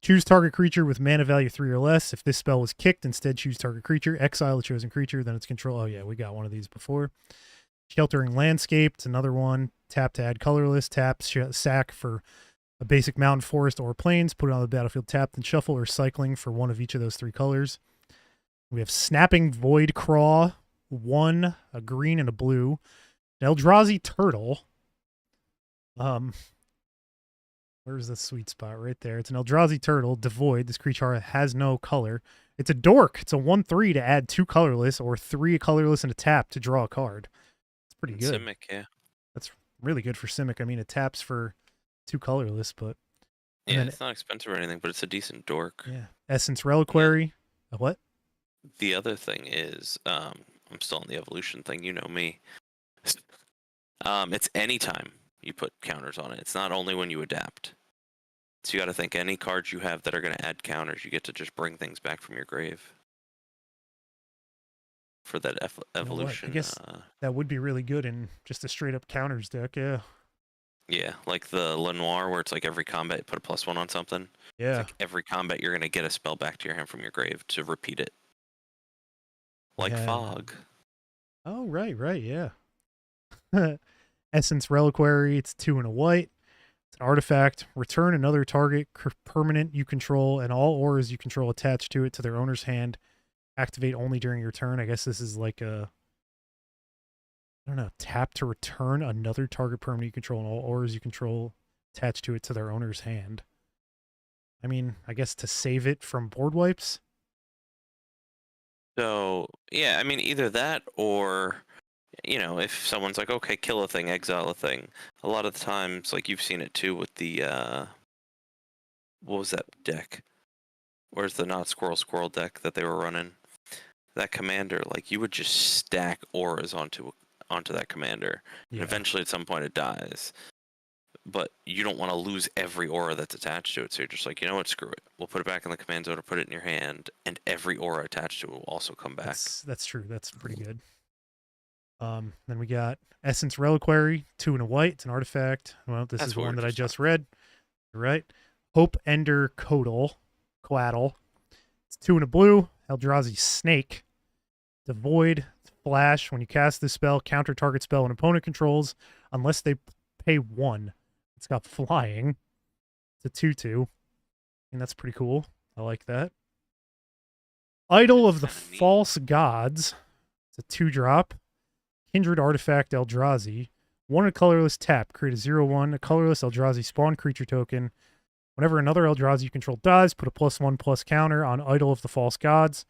Choose target creature with mana value 3 or less. If this spell was kicked, instead choose target creature. Exile the chosen creature, then its control. Oh, yeah, we got one of these before. Sheltering Landscape. It's another one. Tap to add colorless. Tap, sack for a basic mountain, forest, or plains. Put it on the battlefield tapped and shuffle, or cycling for one of each of those 3 colors. We have Snapping Void Craw. 1, a green, and a blue. Eldrazi Turtle. Where's the sweet spot? Right there. It's an Eldrazi Turtle, devoid. This creature has no color. It's a dork. It's a 1/3 to add 2 colorless or 3 colorless and a tap to draw a card. It's pretty And good. Simic, yeah. That's really good for Simic. I mean, it taps for 2 colorless, but Yeah, then, it's not expensive or anything, but it's a decent dork. yeah, Essence Reliquary. A what? The other thing is, I'm still on the evolution thing. You know me. It's anytime you put counters on it. It's not only when you adapt. So you got to think any cards you have that are going to add counters, you get to just bring things back from your grave for that You know what? evolution. I guess that would be really good in just a straight up counters deck. Yeah. Yeah, like the Lenoir, where it's like every combat you put a +1 on something. It's Yeah. like every combat you're going to get a spell back to your hand from your grave to repeat it. Like Yeah. Fog. Oh, right. Yeah. Essence Reliquary. It's 2 and a white. It's an artifact. Return another target permanent you control and all auras you control attached to it to their owner's hand. Activate only during your turn. I guess this is like a, I don't know, tap to return another target permanent you control and all auras you control attached to it to their owner's hand. I mean, I guess to save it from board wipes. So, yeah, I mean, either that or, if someone's like, okay, kill a thing, exile a thing. A lot of the times, like you've seen it too with the, what was that deck? Where's the not squirrel deck that they were running? That commander, like you would just stack auras onto that commander, Yeah. and eventually at some point it dies. But you don't want to lose every aura that's attached to it, so you're just like, you know what, screw it. We'll put it back in the command zone or put it in your hand, and every aura attached to it will also come back. That's true. That's pretty good. Then we got Essence Reliquary, 2 and a white. It's an artifact. Well, this That's is what we one were that I just just talking read. You're right. Hope Ender Coatl. It's 2 and a blue. Eldrazi Snake. Devoid. Flash. When you cast this spell, counter target spell an opponent controls unless they pay 1. It's got flying. It's a 2/2. And that's pretty cool. I like that. Idol of the Kinda neat. False Gods. It's a 2-drop. Kindred Artifact Eldrazi. 1 a colorless tap. Create a 0/1. A colorless Eldrazi spawn creature token. Whenever another Eldrazi you control dies, put a +1/+ counter on Idol of the False Gods.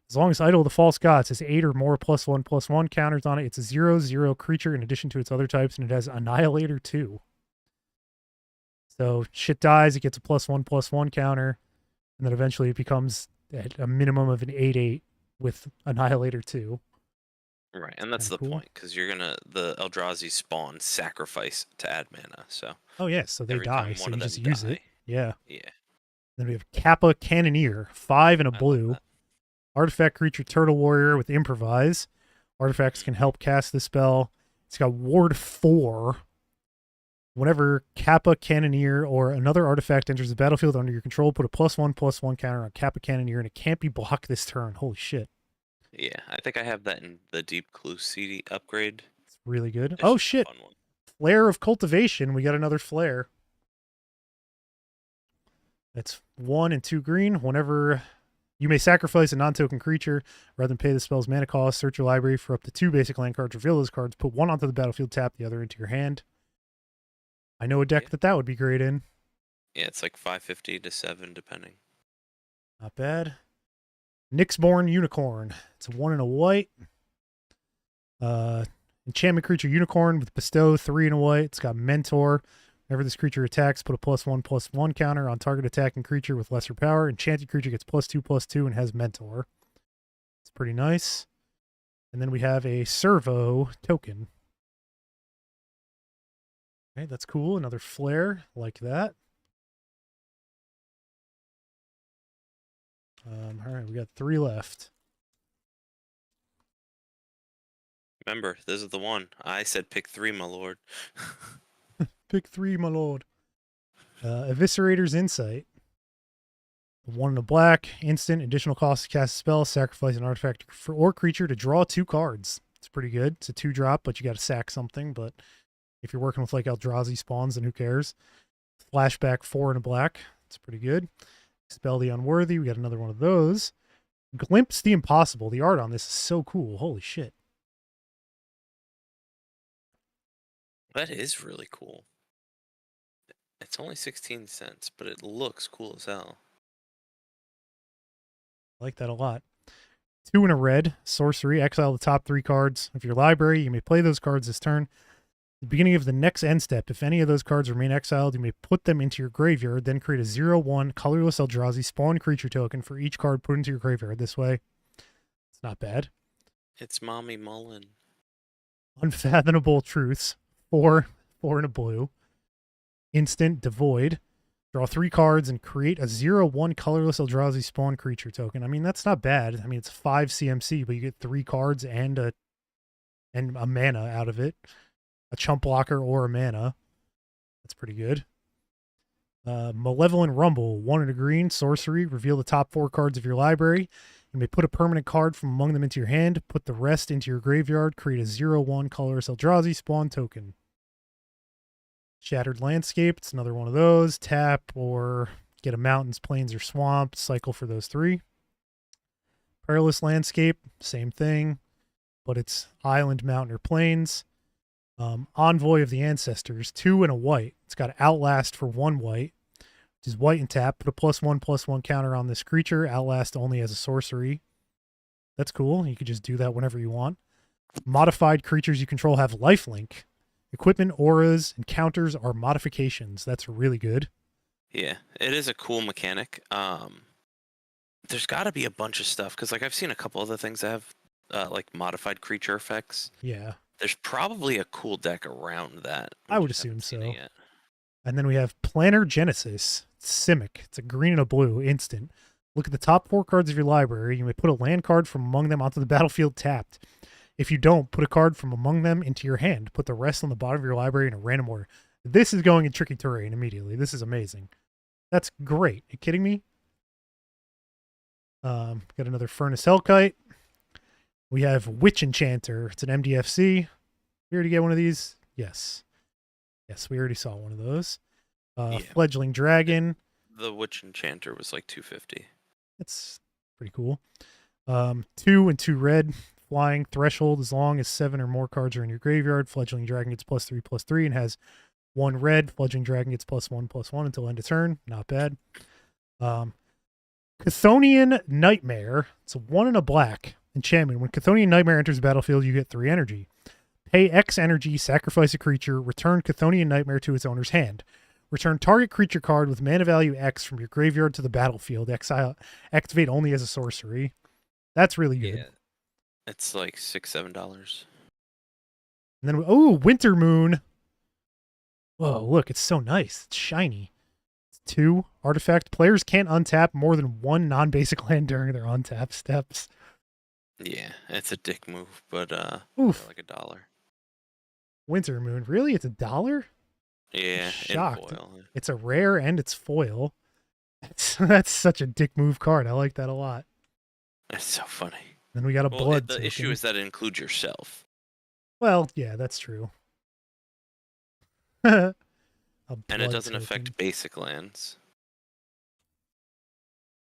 As long as Idol of the False Gods has 8 or more +1/+1 counters on it, it's a 0/0 creature in addition to its other types, and it has Annihilator 2. So shit dies, it gets a +1/+1 counter, and then eventually it becomes at a minimum of an 8/8 with Annihilator 2. Right, and that's Kinda the cool. point, because the Eldrazi spawn sacrifice to add mana, so Oh, yeah, so they every die, time so one you of just them use it. die, Yeah. yeah, Then we have Kappa Cannoneer, 5 and a I love blue. that. Artifact creature Turtle Warrior with Improvise. Artifacts can help cast the spell. It's got Ward 4. Whenever Kappa Cannoneer or another artifact enters the battlefield under your control, put a +1/+1 counter on Kappa Cannoneer, and it can't be blocked this turn. Holy shit. Yeah, I think I have that in the Deep Clue CD upgrade. It's really good. It's Oh, just a shit. fun one. Flare of Cultivation. We got another Flare. It's 1 and 2 green. Whenever you may sacrifice a non-token creature rather than pay the spell's mana cost, search your library for up to 2 basic land cards, reveal those cards, put 1 onto the battlefield, tap the other into your hand. I know a deck Yeah. that would be great in. Yeah, it's like 550 to 7 depending. Not bad. Nyxborn Unicorn. It's a 1 and a white. Enchantment creature Unicorn with Bestow, 3 and a white. It's got Mentor. Whenever this creature attacks, put a +1/+1 counter on target attacking creature with lesser power. Enchanted creature gets +2/+2 and has Mentor. It's pretty nice. And then we have a Servo token. Okay, that's cool. Another flare like that. All right, we got 3 left. Remember, this is the one. I said pick 3, my lord. Pick 3, my lord. Eviscerator's Insight. 1 in a black, instant, additional cost to cast a spell, sacrifice an artifact or creature to draw 2 cards. It's pretty good. It's a 2-drop, but you got to sack something. But if you're working with like Eldrazi spawns, then who cares? Flashback 4 in a black. It's pretty good. Expel the Unworthy. We got another one of those. Glimpse the Impossible. The art on this is so cool. Holy shit. That is really cool. It's only 16 cents, but it looks cool as hell. I like that a lot. 2 in a red. Sorcery. Exile the top 3 cards of your library. You may play those cards this turn. At the beginning of the next end step, if any of those cards remain exiled, you may put them into your graveyard, then create a 0/1 colorless Eldrazi spawn creature token for each card put into your graveyard this way. It's not bad. It's Mommy Mullen. Unfathomable Truths. 4 in a blue. Instant Devoid. Draw 3 cards and create a 0/1 colorless Eldrazi spawn creature token. I mean, that's not bad. I mean, it's 5 CMC, but you get 3 cards and a mana out of it. A chump blocker or a mana. That's pretty good. Malevolent Rumble. 1 in a green. Sorcery. Reveal the top 4 cards of your library. You may put a permanent card from among them into your hand. Put the rest into your graveyard. Create a 0/1 colorless Eldrazi spawn token. Shattered Landscape, it's another one of those. Tap or get a mountains, plains, or swamp. Cycle for those 3. Perilous Landscape, same thing, but it's island, mountain, or plains. Envoy of the Ancestors, 2 and a white. It's got Outlast for 1 white, which is white and tap. Put a +1/+1 counter on this creature. Outlast only as a sorcery. That's cool. You could just do that whenever you want. Modified creatures you control have lifelink. Equipment, auras, and counters are modifications. That's really good. Yeah, it is a cool mechanic. There's got to be a bunch of stuff because, like, I've seen a couple other things that have like modified creature effects. Yeah, There's probably a cool deck around that. I would assume so. And then we have Planner Genesis. It's Simic. It's a green and a blue instant. Look at the top 4 cards of your library. You may put a land card from among them onto the battlefield tapped. If you don't, put a card from among them into your hand. Put the rest on the bottom of your library in a random order. This is going in tricky terrain immediately. This is amazing. That's great. Are you kidding me? Got another Furnace Hellkite. We have Witch Enchanter. It's an MDFC. We already get one of these? Yes. Yes, we already saw one of those. Yeah. Fledgling Dragon. The Witch Enchanter was like 250. It's pretty cool. 2 and 2 red. Flying Threshold, as long as 7 or more cards are in your graveyard. Fledgling Dragon gets +3/+3 and has 1 red. Fledgling Dragon gets +1/+1 until end of turn. Not bad. Chthonian Nightmare. It's a 1 and a black enchantment. When Chthonian Nightmare enters the battlefield, you get 3 energy. Pay X energy, sacrifice a creature, return Chthonian Nightmare to its owner's hand. Return target creature card with mana value X from your graveyard to the battlefield. Activate only as a sorcery. That's really good. Yeah. It's like $6-7. And then, Winter Moon. Whoa, look, it's so nice. It's shiny. It's 2 artifact. Players can't untap more than 1 non-basic land during their untap steps. Yeah, it's a dick move, but Oof. like $1. Winter Moon. Really? It's $1? Yeah, Shocked. in foil. It's a rare and it's foil. That's such a dick move card. I like that a lot. That's so funny. Then we got a blood. The issue is that it includes yourself. Well, yeah, that's true. And it doesn't affect basic lands.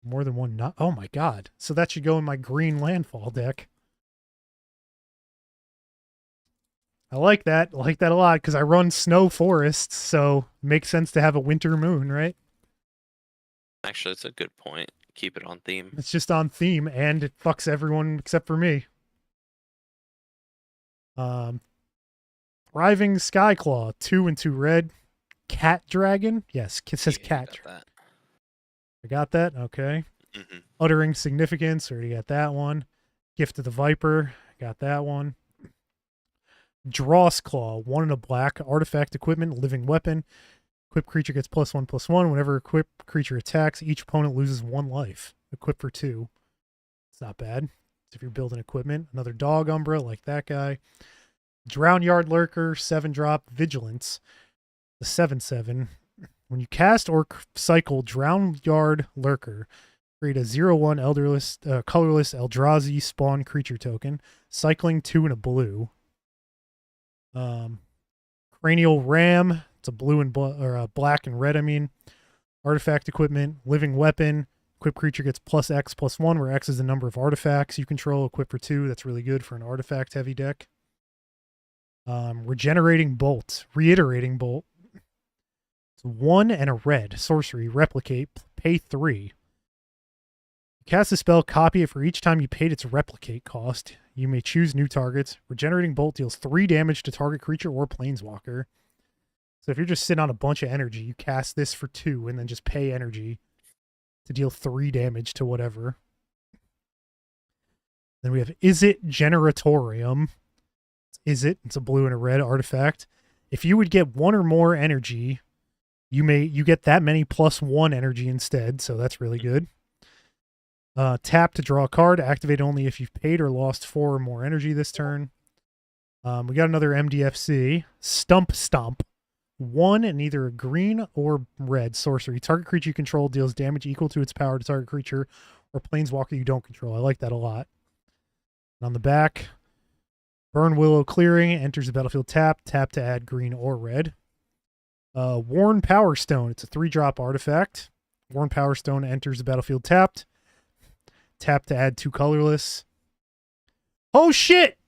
More than 1 not. Oh my god. So that should go in my green landfall deck. I like that. I like that a lot because I run snow forests, so it makes sense to have a Winter Moon, right? Actually, that's a good point. Keep it on theme. It's just on theme, and it fucks everyone except for me. Thriving Skyclaw, 2 and 2 red. Cat Dragon. Yes, it says Yeah, cat. got that. I got that. Okay. Mm-hmm. Uttering Significance. Already got that one. Gift of the Viper. Got that one. Dross Claw, 1 and a black. Artifact equipment, living weapon. Equipped creature gets +1/+1. Whenever equipped creature attacks, each opponent loses 1 life. Equipped for 2. It's not bad. If you're building equipment. Another Dog Umbra, like that guy. Drown Yard Lurker, 7 drop. Vigilance, the 7/7. When you cast or cycle Drown Yard Lurker, create a 0/1 colorless Eldrazi spawn creature token. Cycling 2 and a blue. Cranial Ram. It's a blue and black and red. I mean, artifact equipment, living weapon. Equipped creature gets +X/+1, where X is the number of artifacts you control. Equipped for 2. That's really good for an artifact heavy deck. Reiterating Bolt. It's 1 and a red. Sorcery. Replicate. Pay 3. Cast a spell, copy it for each time you paid its replicate cost. You may choose new targets. Regenerating Bolt deals 3 damage to target creature or planeswalker. So if you're just sitting on a bunch of energy, you cast this for 2 and then just pay energy to deal 3 damage to whatever. Then we have Is It Generatorium. It's a blue and a red artifact. If you would get 1 or more energy, you get that many +1 energy instead, so that's really good. Tap to draw a card. Activate only if you've paid or lost 4 or more energy this turn. We got another MDFC. Stomp. 1 and either a green or red sorcery. Target creature you control deals damage equal to its power to target creature or planeswalker you don't control. I like that a lot. And on the back, Burn Willow Clearing. Enters the battlefield tapped. Tap to add green or red. Worn Power Stone. It's a 3-drop artifact. Worn Power Stone enters the battlefield tapped. Tap to add 2 colorless. Oh shit!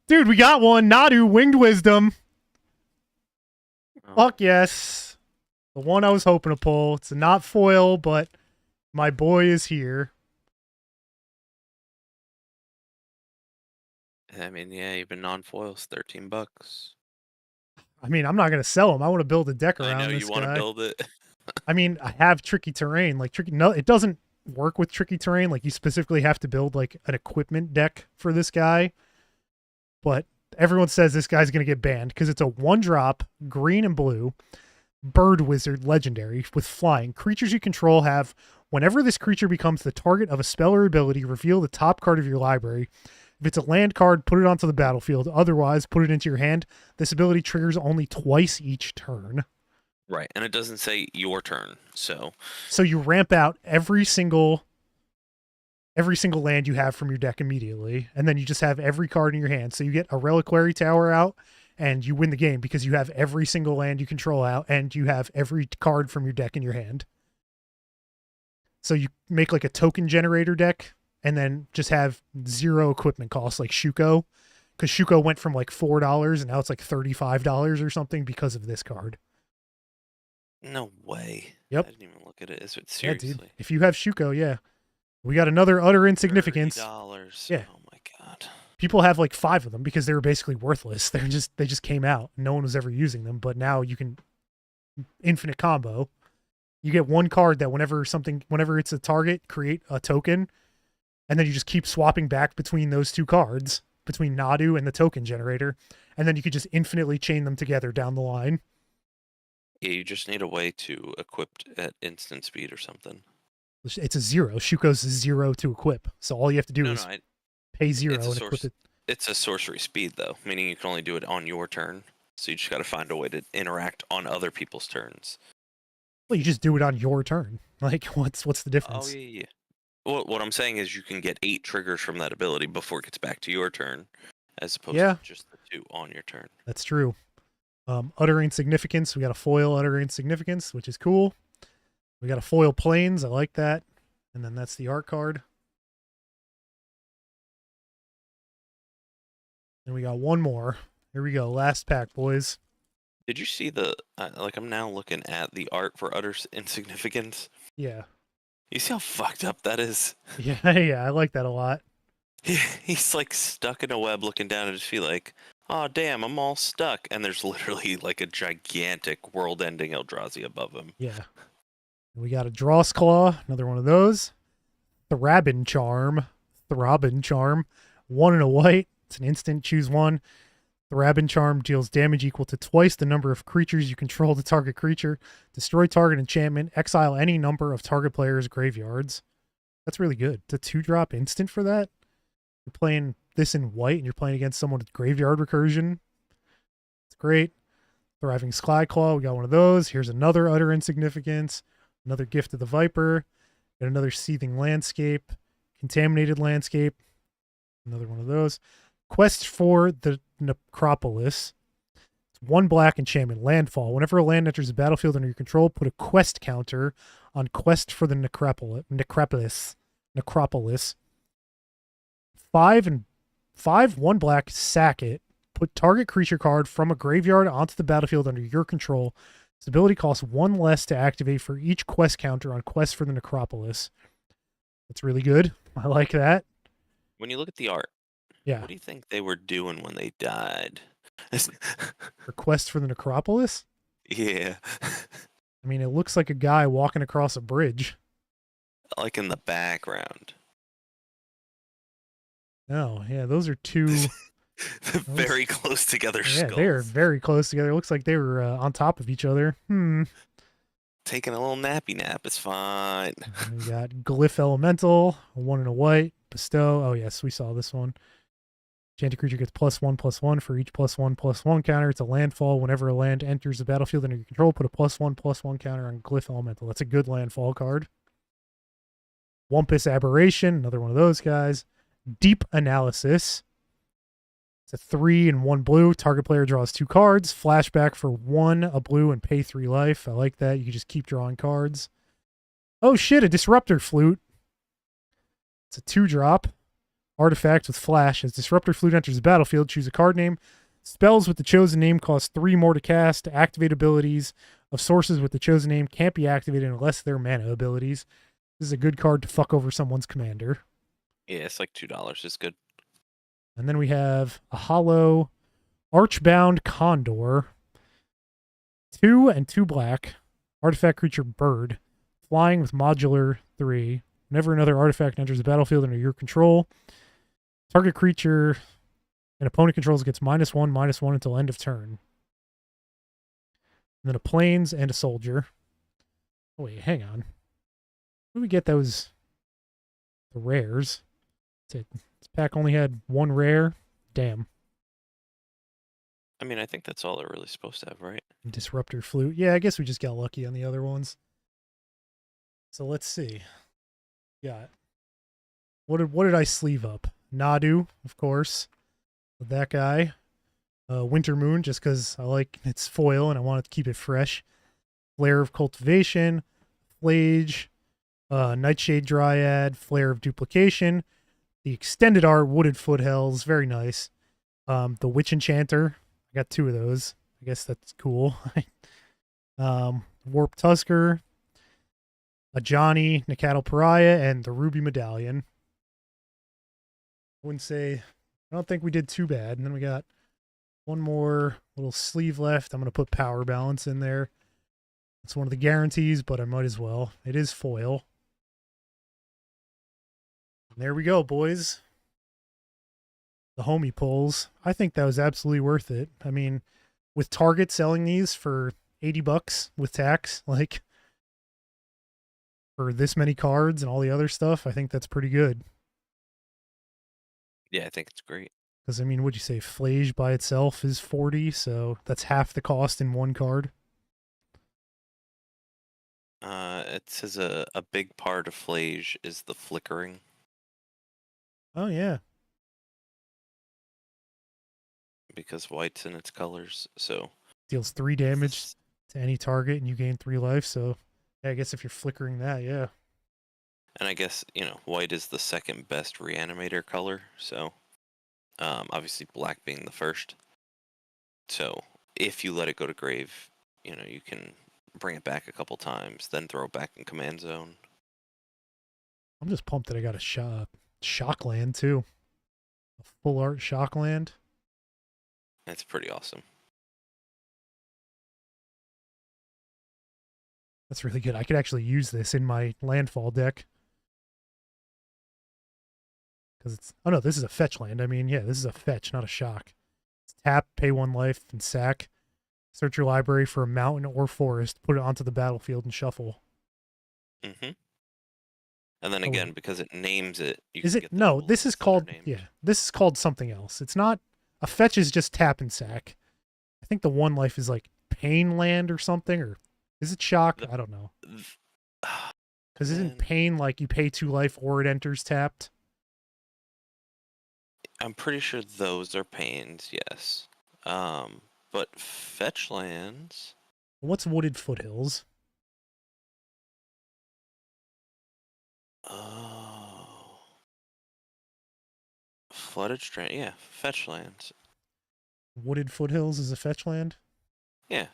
Dude, we got one. Nadu, Winged Wisdom. Oh. Fuck yes. The one I was hoping to pull. It's not foil, but my boy is here. I mean, yeah, even non-foils, $13. I mean, I'm not going to sell him. I want to build a deck around I know this you want to guy. build it. I mean, I have tricky terrain. No, it doesn't work with tricky terrain. Like, you specifically have to build like an equipment deck for this guy. But everyone says this guy's going to get banned because it's a 1-drop, green and blue, bird wizard legendary with flying. Creatures you control have, whenever this creature becomes the target of a spell or ability, reveal the top card of your library. If it's a land card, put it onto the battlefield. Otherwise, put it into your hand. This ability triggers only twice each turn. Right, and it doesn't say your turn, so you ramp out every single land you have from your deck immediately, and then you just have every card in your hand. So you get a Reliquary Tower out, and you win the game because you have every single land you control out, and you have every card from your deck in your hand. So you make like a token generator deck, and then just have 0 equipment costs like Shuko, because Shuko went from like $4 and now it's like $35 or something because of this card. no way. Yep. I didn't even look at it. Is it Yeah, seriously? dude. If you have Shuko, yeah. We got another Utter Insignificance. $30. Yeah. Oh my god. People have like 5 of them because they were basically worthless. They just came out. No one was ever using them, but now you can infinite combo. You get 1 card that whenever it's a target, create a token, and then you just keep swapping back between those 2 cards, between Nadu and the token generator, and then you could just infinitely chain them together down the line. Yeah, you just need a way to equip at instant speed or something. It's a 0. Shuko's 0 to equip, so all you have to do is pay 0 and equip it. It's a sorcery speed though, meaning you can only do it on your turn. So you just got to find a way to interact on other people's turns. Well, you just do it on your turn. Like, what's the difference? Oh yeah. Well, what I'm saying is you can get 8 triggers from that ability before it gets back to your turn, as opposed to just the 2 on your turn. That's true. Utter Insignificance. We got a foil Utter Insignificance, which is cool. We got a foil Plains. I like that. And then that's the art card. And we got one more. Here we go. Last pack, boys. Did you see the, I'm now looking at the art for Utter Insignificance. Yeah. You see how fucked up that is? Yeah, yeah, I like that a lot. He's like stuck in a web looking down at his feet like, oh damn, I'm all stuck. And there's literally like a gigantic world-ending Eldrazi above him. Yeah. We got a Dross Claw, another one of those. Thrabin Charm. Throbin Charm. 1 and a white. It's an instant. Choose one. Thrabin Charm deals damage equal to twice the number of creatures you control the target creature. Destroy target enchantment. Exile any number of target players' graveyards. That's really good. It's a 2-drop instant for that. You're playing this in white and you're playing against someone with graveyard recursion. It's great. Thriving Skyclaw, we got one of those. Here's another Utter Insignificance. Another Gift of the Viper. Got another Seething Landscape. Contaminated Landscape. Another one of those. Quest for the Necropolis. It's 1 black enchantment. Landfall. Whenever a land enters the battlefield under your control, put a quest counter on Quest for the Necropolis. 5 and 1 black, sack it. Put target creature card from a graveyard onto the battlefield under your control. Its ability costs 1 less to activate for each quest counter on Quest for the Necropolis. That's really good. I like that. When you look at the art, Yeah. what do you think they were doing when they died? For Quest for the Necropolis? Yeah. I mean, it looks like a guy walking across a bridge. Like in the background. Oh, yeah, those are 2. Very close together Yeah, skulls. they are very close together. It looks like they were on top of each other. Taking a little nappy nap. It's fine. We got Glyph Elemental, a 1 and a white. Bestow. Oh, yes, we saw this one. Enchanted creature gets +1/+1 for each +1/+1 counter. It's a landfall. Whenever a land enters the battlefield under your control, put a +1/+1 counter on Glyph Elemental. That's a good landfall card. Wumpus Aberration, another one of those guys. Deep Analysis. It's a 3 and 1 blue. Target player draws 2 cards. Flashback for 1, a blue, and pay 3 life. I like that. You can just keep drawing cards. Oh shit, a Disruptor Flute. It's a 2-drop. Artifact with flash. As Disruptor Flute enters the battlefield, choose a card name. Spells with the chosen name cost 3 more to cast. Activate abilities of sources with the chosen name can't be activated unless they're mana abilities. This is a good card to fuck over someone's commander. Yeah, it's like $2. It's good. And then we have a hollow Archbound Condor. 2 and 2 black. Artifact creature bird. Flying with modular 3. Whenever another artifact enters the battlefield under your control, target creature an opponent controls gets -1/-1 until end of turn. And then a plains and a soldier. Oh, wait, hang on. Where do we get those? The rares. This pack only had 1 rare. Damn. I mean, I think that's all they're really supposed to have, right? Disruptor Flute. Yeah, I guess we just got lucky on the other ones. So let's see. Got what did I sleeve up? Nadu, of course. That guy. Winter Moon, just because I like its foil and I want to keep it fresh. Flare of Cultivation, Flage, Nightshade Dryad, Flare of Duplication, the extended art Wooded Foothills, very nice. The Witch Enchanter, I got 2 of those. I guess that's cool. Warp Tusker, a Johnny, Nacatl Pariah, and the Ruby Medallion. I wouldn't say, I don't think we did too bad. And then we got 1 more little sleeve left. I'm going to put Power Balance in there. It's one of the guarantees, but I might as well. It is foil. And there we go, boys. The homie pulls. I think that was absolutely worth it. I mean, with Target selling these for $80 with tax, like for this many cards and all the other stuff, I think that's pretty good. Yeah, I think it's great. Because, I mean, what'd you say? Flage by itself is 40, so that's half the cost in 1 card. It says a big part of Flage is the flickering. Oh, yeah. Because white's in its colors, so Deals 3 damage to any target and you gain 3 life, so yeah, I guess if you're flickering that, yeah. And I guess, white is the second best reanimator color, so obviously black being the first. So if you let it go to grave, you can bring it back a couple times, then throw it back in command zone. I'm just pumped that I got a Shockland too. A full art Shockland. That's pretty awesome. That's really good. I could actually use this in my landfall deck. Because it's... Oh no, this is a fetch land. I mean, yeah, this is a fetch, not a shock. It's tap, pay 1 life, and sack. Search your library for a mountain or forest, put it onto the battlefield, and shuffle. Mm-hmm. And then Oh, again, because it names it, you is can it? get the No, this is abilities that are called... named. Yeah, this is called something else. It's not... A fetch is just tap and sack. I think the 1 life is like pain land or something, or... Is it shock? The, I don't know. ah, Because isn't man, pain like you pay 2 life or it enters tapped? I'm pretty sure those are pains, yes. But fetch lands. What's wooded foothills? Oh, flooded strand. Yeah, fetch lands. Wooded foothills is a fetch land? Yeah.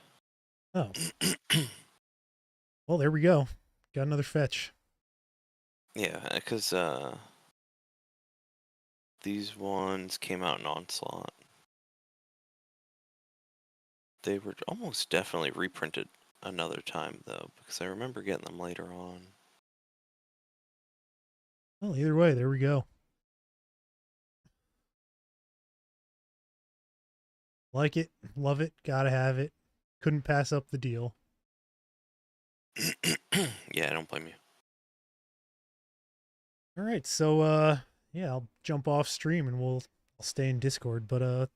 Oh. Well, there we go. Got another fetch. Yeah, because these ones came out in Onslaught. They were almost definitely reprinted another time, though, because I remember getting them later on. Well, either way, there we go. Like it, love it, gotta have it. Couldn't pass up the deal. Yeah, I don't blame you. All right, so yeah, I'll jump off stream and I'll stay in Discord, but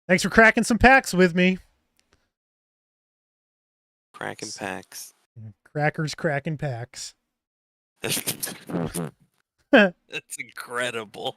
thanks for cracking some packs with me. Crackin' packs. Crackers cracking packs. That's incredible.